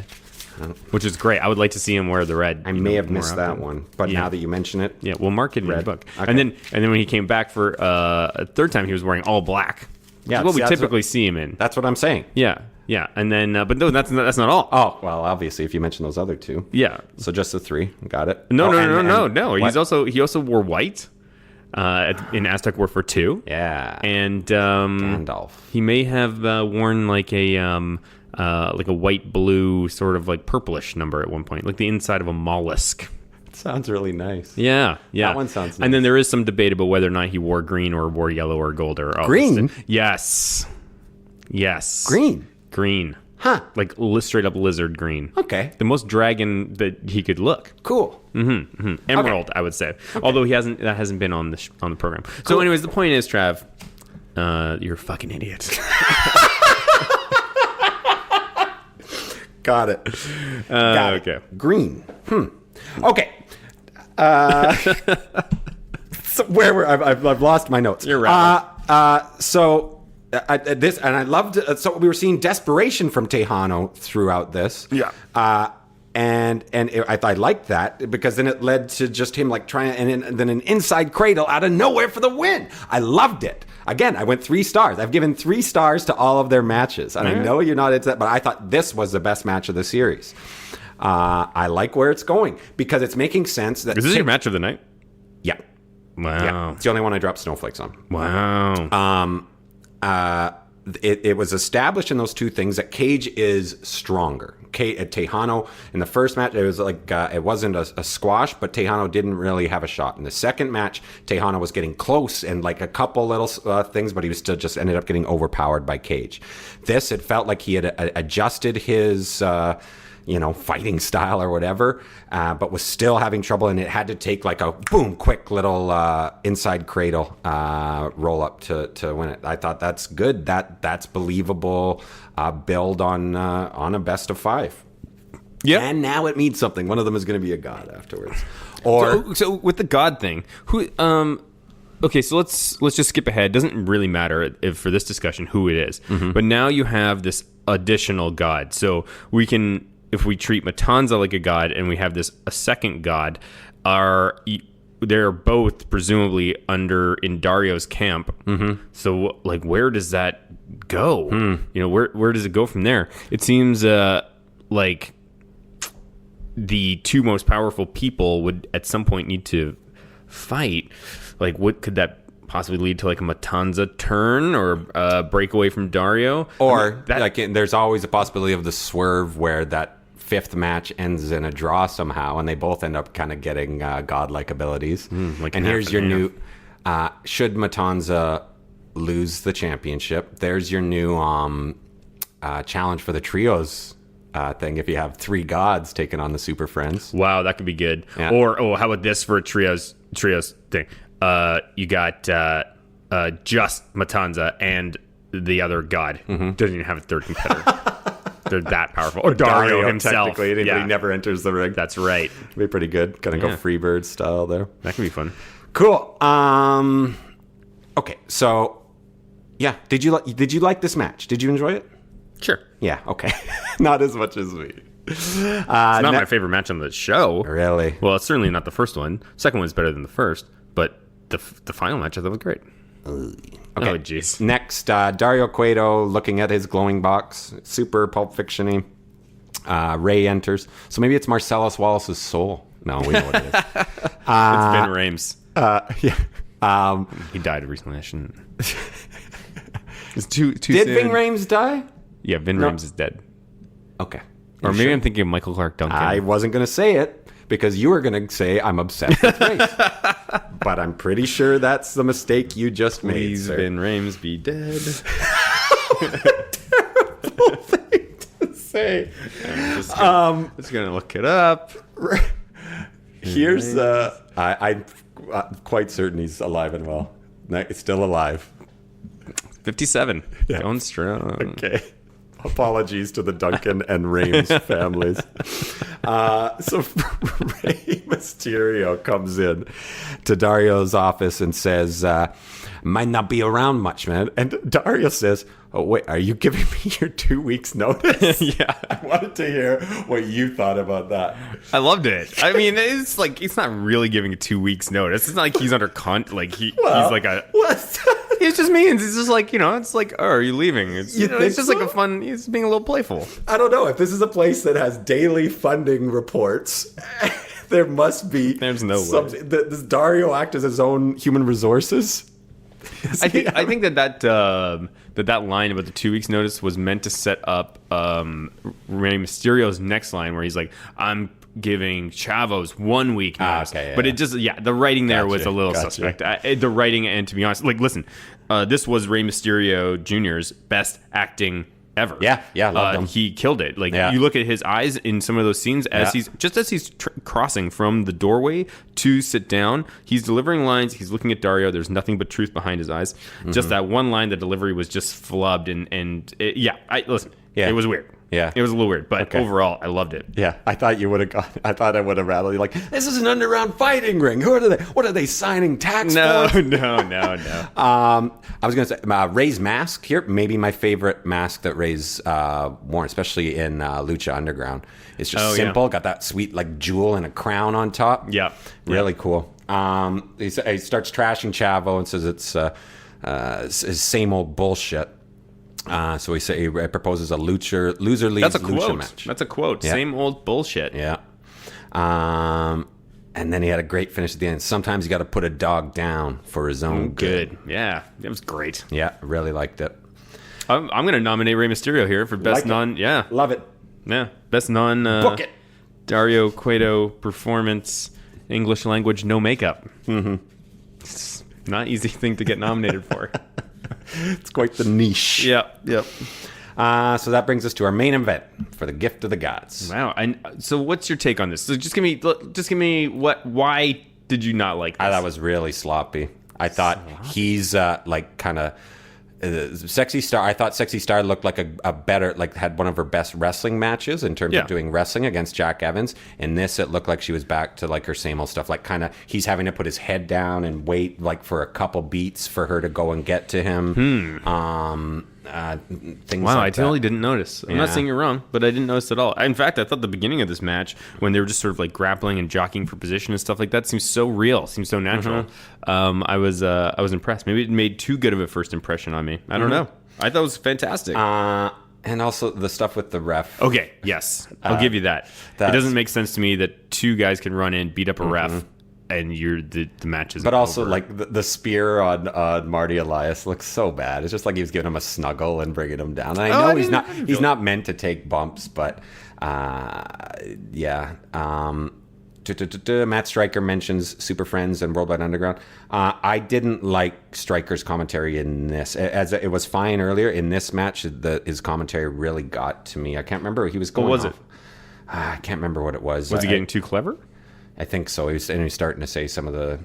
which is great. I would like to see him wear the red. I may have missed that one, but now that you mention it, we'll mark it in the book. Okay. And then when he came back for a third time, he was wearing all black. Yeah, that's what we typically see him in. That's what I'm saying. Yeah, and then but no, that's not all. Oh well, obviously, if you mention those other two, so just the 3, got it. No. He also wore white. In Aztec Warfare 2. Yeah. And Gandalf. He may have worn like a white blue sort of like purplish number at one point, like the inside of a mollusk. Sounds really nice. Yeah. That one sounds nice. And then there is some debate about whether or not he wore green or wore yellow or gold or green. Yes. Green. Huh. Like straight up lizard green. Okay. The most dragon that he could look. Cool. Emerald, I would say. Okay. Although that hasn't been on the program. Cool. So anyways, the point is, Trav, you're a fucking idiot. Got it. Okay. Green. Okay. So where were I've lost my notes. You're right. This, and I loved it. So we were seeing desperation from Texano throughout this. Yeah. I liked that because then it led to just him like trying, and then an inside cradle out of nowhere for the win. I loved it. Again, I went 3 stars. I've given 3 stars to all of their matches, and I know you're not into that, but I thought this was the best match of the series. I like where it's going because it's making sense. That is this your match of the night? Yeah. Wow. Yeah. It's the only one I dropped snowflakes on. Wow. It was established in those 2 things that Cage is stronger. Texano in the first match, it was like it wasn't a squash, but Texano didn't really have a shot. In the second match, Texano was getting close and like a couple little things, but he was still just ended up getting overpowered by Cage. This, it felt like he had adjusted his fighting style or whatever, but was still having trouble, and it had to take like a boom, quick little inside cradle roll up to win it. I thought that's good. That's believable. Build on a best of 5. Yeah, and now it means something. One of them is going to be a god afterwards. Or so with the god thing, who? Okay, so let's just skip ahead. It doesn't really matter if for this discussion who it is, but now you have this additional god, so we can. If we treat Matanza like a god and we have a second god, they're both presumably in Dario's camp. Mm-hmm. So like, where does that go? You know, where does it go from there? It seems like the two most powerful people would at some point need to fight. Like, what could that possibly lead to? Like a Matanza turn or a breakaway from Dario? Or there's always a possibility of the swerve where that fifth match ends in a draw somehow, and they both end up kind of getting godlike abilities. And here's your new... should Matanza lose the championship, there's your new challenge for the trios thing, if you have three gods taking on the Super Friends. Wow, that could be good. Yeah. Or how about this for a trios thing? You got just Matanza and the other god. Doesn't even have a third competitor. They're that powerful. Or Dario himself. Technically, he never enters the ring. That's right. It'd be pretty good. Gonna go Freebird style there. That could be fun. Cool. Okay, so yeah, did you like this match? Did you enjoy it? Sure. Yeah. Okay. Not as much as me. It's not my favorite match on the show. Really? Well, it's certainly not the first one. Second one's better than the first, but the final match I thought was great. Okay. Oh, jeez. Next, Dario Cueto looking at his glowing box. Super Pulp Fiction-y. Ray enters. So maybe it's Marcellus Wallace's soul. No, we know what it is. It's Vin Rames. Yeah. He died recently. I shouldn't. It's too Did soon. Vin Rames die? Yeah, Vin Rames is dead. Okay. Or maybe I'm thinking of Michael Clark Duncan. I wasn't going to say it because you were going to say I'm obsessed with race. But I'm pretty sure that's the mistake you just made. Please, Vin Rames, be dead. Terrible thing to say. I'm just gonna look it up. Here's I'm quite certain he's alive and well. It's still alive. 57. Yeah. Going strong. Okay. Apologies to the Duncan and Rames families. So Rey Mysterio comes in to Dario's office and says, might not be around much, man. And Dario says, oh, wait, are you giving me your 2 weeks notice? Yeah. I wanted to hear what you thought about that. I loved it. I mean, it's like, it's not really giving a 2 weeks notice. It's not like he's under he's like a... What? It just means it's just like, it's like, oh, are you leaving? It's, it's just so? Like a fun, it's being a little playful. I don't know. If this is a place that has daily funding reports, there must be... There's no way. Does Dario act as his own human resources? I think that line about the 2 weeks notice was meant to set up Rey Mysterio's next line where he's like, I'm giving Chavo's 1 week notice. Okay, yeah. But it just, the writing there was a little suspect. The writing, and to be honest, like, listen, this was Rey Mysterio Jr.'s best acting ever. Yeah, loved him. He killed it. Like, you look at his eyes in some of those scenes as he's crossing from the doorway to sit down, he's delivering lines, he's looking at Dario, there's nothing but truth behind his eyes. Just that one line, the delivery was just flubbed, it was weird. Yeah. It was a little weird, but overall, I loved it. Yeah, I thought you would have gone. I thought I would have rattled you like, this is an underground fighting ring. Who are they? What are they signing tax for? No. I was going to say, Ray's mask here, maybe my favorite mask that Ray's worn, especially in Lucha Underground. It's just simple, got that sweet like jewel and a crown on top. Yeah. Really cool. He starts trashing Chavo and says it's same old bullshit. So he proposes a loser leaves lucha match. That's a quote. Yeah. Same old bullshit. Yeah. And then he had a great finish at the end. Sometimes you got to put a dog down for his own good. Yeah, it was great. Yeah, really liked it. I'm going to nominate Rey Mysterio here for best Yeah, love it. Yeah, best book it. Dario Cueto performance, English language, no makeup. Mm-hmm. It's not easy thing to get nominated for. It's quite the niche. Yep. So that brings us to our main event for the Gift of the Gods. Wow. So what's your take on this? So just give me why did you not like this? I thought it was really sloppy. I thought he's like kind of Sexy Star. I thought Sexy Star looked like a better, like had one of her best wrestling matches in terms of doing wrestling against Jack Evans. In this, it looked like she was back to like her same old stuff. Like kind of he's having to put his head down and wait like for a couple beats for her to go and get to him. things. Wow, like I totally didn't notice. I'm not saying you're wrong, but I didn't notice at all. In fact, I thought the beginning of this match, when they were just sort of like grappling and jockeying for position and stuff like that, seems so real, seems so natural. I was impressed. Maybe it made too good of a first impression on me. I don't know. I thought it was fantastic. And also the stuff with the ref. Okay, yes, I'll give you that. It doesn't make sense to me that two guys can run in, beat up a ref, and the match is. But also, over. like the spear on Marty Elias looks so bad. It's just like he was giving him a snuggle and bringing him down. And I know he's not meant to take bumps, but yeah. Matt Stryker mentions Super Friends and Worldwide Underground. I didn't like Stryker's commentary in this. As it was fine earlier, in this match, his commentary really got to me. I can't remember. He was going. What was it? I can't remember what it was. Was he getting too clever? I think so. He's starting to say some of the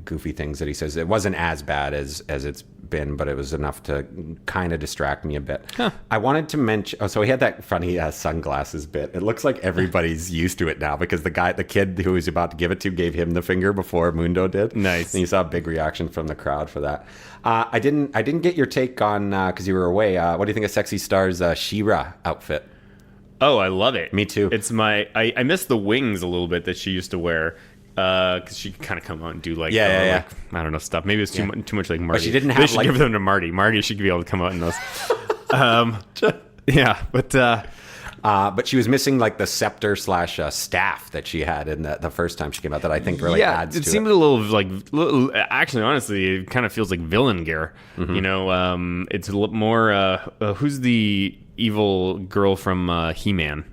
goofy things that he says. It wasn't as bad as it's been, but it was enough to kind of distract me a bit. Huh. I wanted to mention. Oh, so he had that funny sunglasses bit. It looks like everybody's used to it now because the kid who was about to give it to gave him the finger before Mundo did. Nice. And you saw a big reaction from the crowd for that. I didn't get your take on because you were away. What do you think of Sexy Star's She-Ra outfit? Oh, I love it. Me too. It's I miss the wings a little bit that she used to wear because she could kind of come out and do like I don't know stuff. Maybe it's too much like Marty. But she didn't they have should give them to Marty. Marty should be able to come out in those. Yeah, but she was missing like the scepter / staff that she had in the first time she came out that I think really adds to it. It seemed a little actually, honestly, it kind of feels like villain gear. You know, it's a little more. Who's the evil girl from He-Man?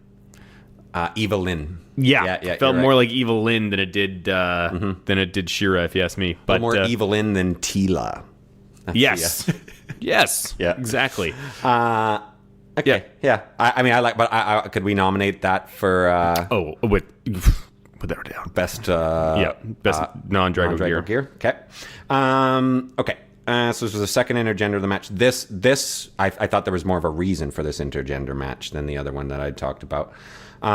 Eva Lynn. Yeah, felt more like Eva Lynn than it did She-Ra, if you ask me. But more Eva Lynn than Tila. Yes, yes, yeah, exactly. Okay, yeah. I mean, I like, but could we nominate that for? Without a doubt, best. Best non-Drago gear. Okay. Okay. So this was the second intergender of the match. This I thought there was more of a reason for this intergender match than the other one that I talked about. They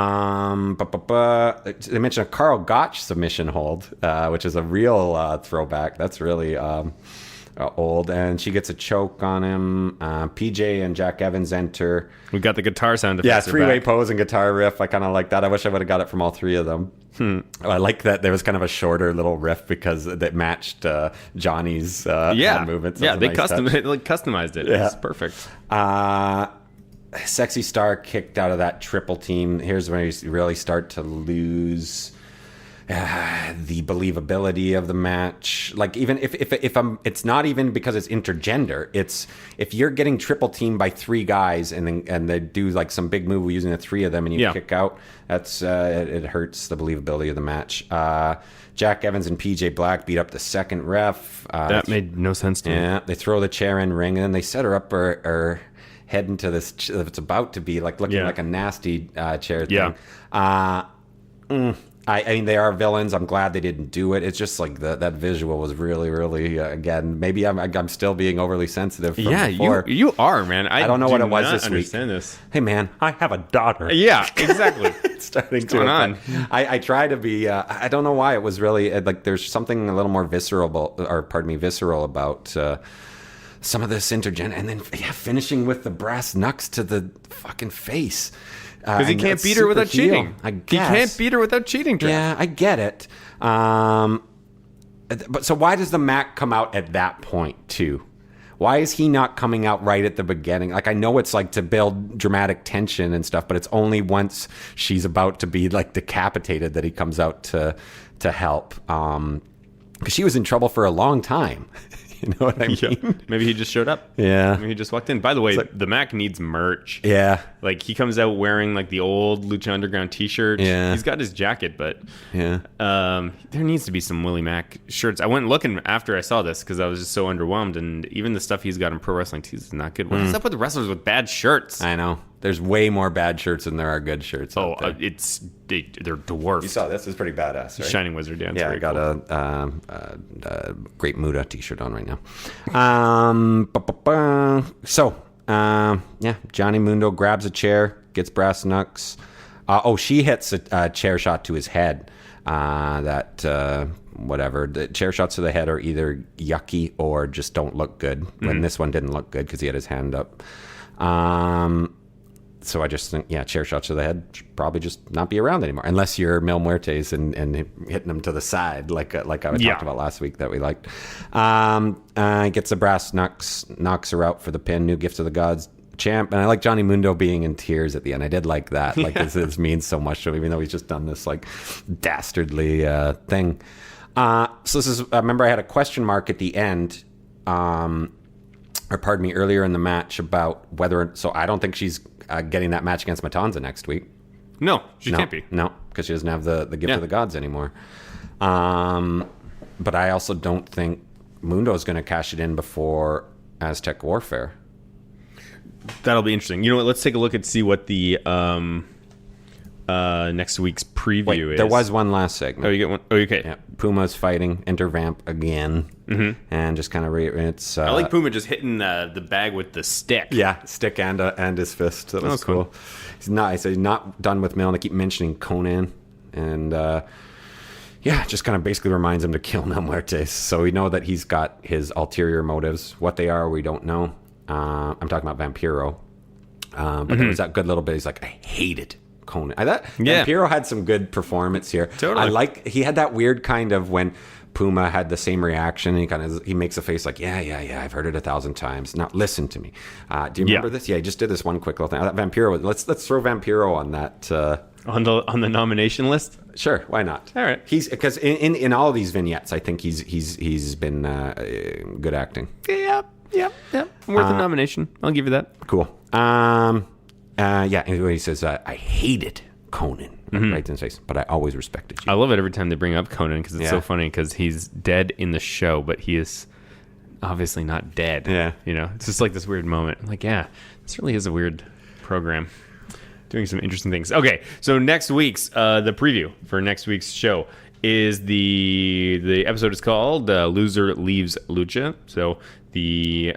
mentioned a Carl Gotch submission hold, which is a real throwback. That's really old. And she gets a choke on him. PJ and Jack Evans enter. We got the guitar sound effects. Yeah, three-way pose and guitar riff. I kind of like that. I wish I would have got it from all three of them. I like that there was kind of a shorter little riff because that matched Johnny's hand movements. Yeah, they customized it. Yeah. It's perfect. Sexy Star kicked out of that triple team. Here's where you really start to lose the believability of the match. Like even if it's not even because it's intergender. It's if you're getting triple teamed by three guys and they do like some big move using the three of them and you kick out. That's it hurts the believability of the match. Jack Evans and PJ Black beat up the second ref. That made no sense to me. Yeah, they throw the chair in ring and then they set her up or head into this. It's about to be like looking like a nasty chair thing. I mean, they are villains. I'm glad they didn't do it. It's just like that visual was really, really, again, maybe I'm still being overly sensitive from before. You are, man. I don't know what it was this week. Understand this. Hey, man, I have a daughter. Yeah, exactly. It's starting What's going on? I try to be, I don't know why it was really, like, there's something a little more visceral about some of this intergender. And then, finishing with the brass knucks to the fucking face. Because he can't beat her without cheating. I guess. He can't beat her without cheating, Trav. Yeah, I get it. But so why does the Mac come out at that point, too? Why is he not coming out right at the beginning? Like, I know it's like to build dramatic tension and stuff, but it's only once she's about to be like decapitated that he comes out to help. Because she was in trouble for a long time. You know what I mean? Yeah. Maybe he just showed up. Yeah. Maybe he just walked in. By the way, the Mac needs merch. Yeah. Like, he comes out wearing, like, the old Lucha Underground t-shirt. Yeah. He's got his jacket, but there needs to be some Willie Mac shirts. I went looking after I saw this because I was just so underwhelmed, and even the stuff he's got in Pro Wrestling Tees is not good. What is up with the wrestlers with bad shirts? I know. There's way more bad shirts than there are good shirts. They're dwarfed. You saw this. It's pretty badass, right? Shining Wizard dance. Yeah, I got a Great Muda t-shirt on right now. Johnny Mundo grabs a chair, gets brass knucks. She hits a chair shot to his head. Whatever. The chair shots to the head are either yucky or just don't look good. When this one didn't look good because he had his hand up. So I just think, chair shots to the head should probably just not be around anymore, unless you're Mil Muertes and hitting them to the side, like I talked about last week that we liked. Gets the brass knocks her out for the pin. New gift of the gods. Champ, and I like Johnny Mundo being in tears at the end. I did like that. Like this means so much to him, even though he's just done this like dastardly thing. So this is. I remember I had a question mark at the end, earlier in the match about whether. So I don't think she's getting that match against Matanza next week. No, she can't be. No, because she doesn't have the gift of the gods anymore. But I also don't think Mundo is going to cash it in before Aztec Warfare. That'll be interesting. You know what? Let's take a look and see what the next week's preview is. There was one last segment. Oh, you get one? Oh, okay. Yeah. Puma's fighting Intervamp again. And just kind of it's. I like Puma just hitting the bag with the stick. Yeah, stick and his fist. That was cool. He's not done with Mil, and they keep mentioning Conan. And just kind of basically reminds him to kill Mil Muertes. So we know that he's got his ulterior motives. What they are, we don't know. I'm talking about Vampiro. But there was that good little bit. He's like, I hated Conan. I thought Vampiro had some good performance here. Totally. He had that weird kind of when Puma had the same reaction. He makes a face like, yeah, I've heard it 1,000 times. Now listen to me. Do you remember this? Yeah, he just did this one quick little thing. That Vampiro. Let's throw Vampiro on that. On the nomination list. Sure, why not? All right. He's because in all of these vignettes, I think he's been good acting. Yep. Worth a nomination. I'll give you that. Cool. Anyway, he says, I hated Conan. Right in his face, but I always respected you. I love it every time they bring up Conan because it's so funny because he's dead in the show, but he is obviously not dead. Yeah. It's just like this weird moment. I'm like, this really is a weird program. Doing some interesting things. Okay, so next week's, the preview for next week's show is the episode is called Loser Leaves Lucha. So the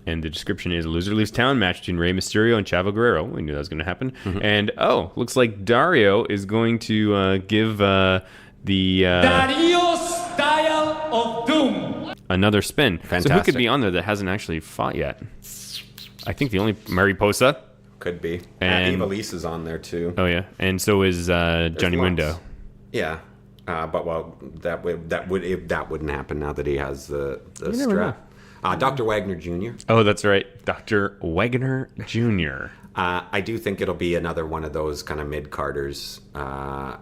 and the description is a loser leaves town match between Rey Mysterio and Chavo Guerrero. We knew that was going to happen. And looks like Dario is going to give the Dario's Dial of Doom another spin. Fantastic. So who could be on there that hasn't actually fought yet? I think the only Mariposa could be, and Ivelisse is on there too. Oh yeah, and so is Johnny Mundo. Yeah. But that wouldn't happen now that he has the strap. Dr. Wagner Jr. Oh, that's right, Dr. Wagner Jr. I do think it'll be another one of those kind of mid-carders. I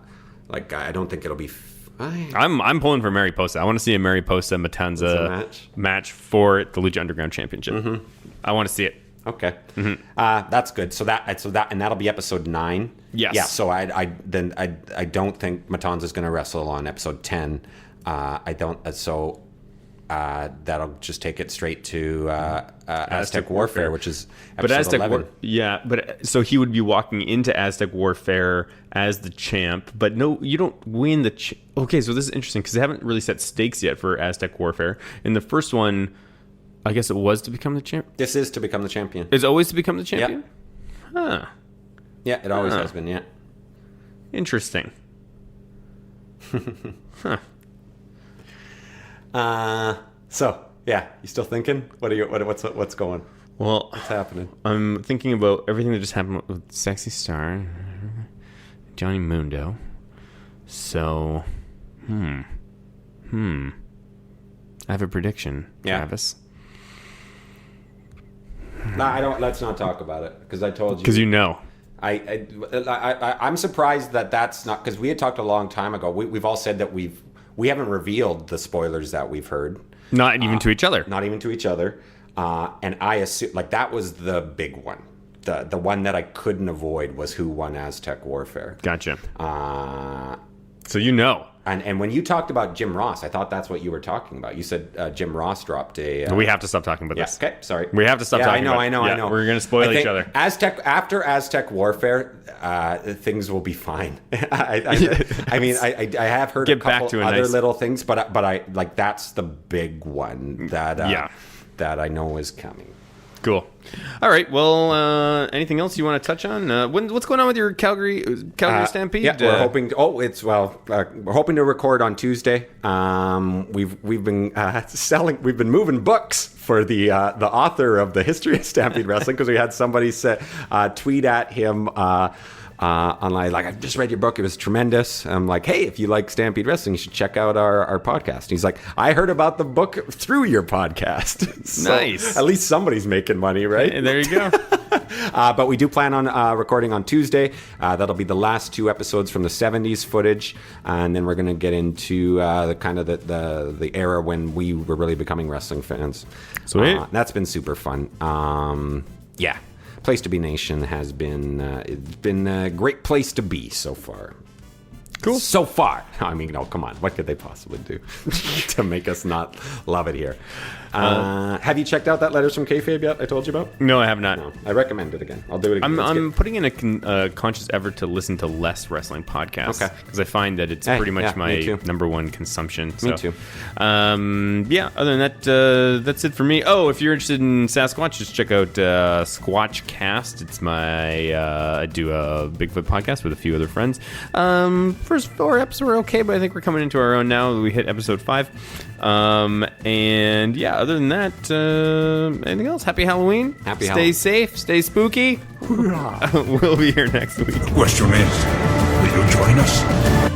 don't think it'll be. I'm pulling for Mariposa. I want to see a Mariposa Matanza match for the Lucha Underground Championship. I want to see it. Okay, that's good. So that'll be episode 9. Yes. Yeah. So I don't think Matanza's going to wrestle on episode 10. I don't. So that'll just take it straight to Aztec Warfare, which is episode 11. But so he would be walking into Aztec Warfare as the champ, but no, you don't win the. Okay, so this is interesting because they haven't really set stakes yet for Aztec Warfare. In the first one, I guess it was to become the champ. This is to become the champion. It's always to become the champion? Yep. Huh. Yeah, it always has been, yeah. Interesting. So, yeah, you still thinking? What's going? Well, what's happening? I'm thinking about everything that just happened with Sexy Star, Johnny Mundo. So, I have a prediction, Travis. No, I don't. Let's not talk about it because I told you. Because you know. I'm surprised that's not because we had talked a long time ago. We've all said that we haven't revealed the spoilers that we've heard. Not even to each other. Not even to each other. And I assume that was the big one. The one that I couldn't avoid was who won Aztec Warfare. Gotcha. So you know. And when you talked about Jim Ross, I thought that's what you were talking about. You said Jim Ross dropped a... we have to stop talking about this. Okay, sorry. We have to stop talking about I know. We're going to spoil each other. After Aztec Warfare, things will be fine. I have heard a couple other little things, but I that's the big one that I know is coming. Cool. All right. Well, anything else you want to touch on? What's going on with your Calgary Stampede? Yeah, we're hoping. We're hoping to record on Tuesday. We've been selling. We've been moving books for the author of the history of Stampede Wrestling, because we had somebody tweet at him. Online, like, I've just read your book, it was tremendous. I'm like, hey, if you like Stampede Wrestling, you should check out our podcast. And he's like, I heard about the book through your podcast. So nice. At least somebody's making money, right? Hey, there you go. But we do plan on recording on Tuesday. That'll be the last 2 episodes from the 70s footage, and then we're going to get into the era when we were really becoming wrestling fans. Sweet. That's been super fun. Yeah. Place to Be Nation has been it's been a great place to be so far. Cool. So far. I mean, no, come on. What could they possibly do to make us not love it here? Have you checked out that Letters from Kayfabe yet I told you about? No, I have not. No, I recommend it again. I'll do it again. I'm putting in a conscious effort to listen to less wrestling podcasts. Okay. Because I find that it's pretty much my number one consumption. So. Me too. Yeah, other than that, that's it for me. Oh, if you're interested in Sasquatch, just check out Squatchcast. It's I do a Bigfoot podcast with a few other friends. First 4 episodes were okay, but I think we're coming into our own now. We hit episode 5. And yeah, other than that, anything else? Happy Halloween. Stay safe. Stay spooky. We'll be here next week. The question is, will you join us?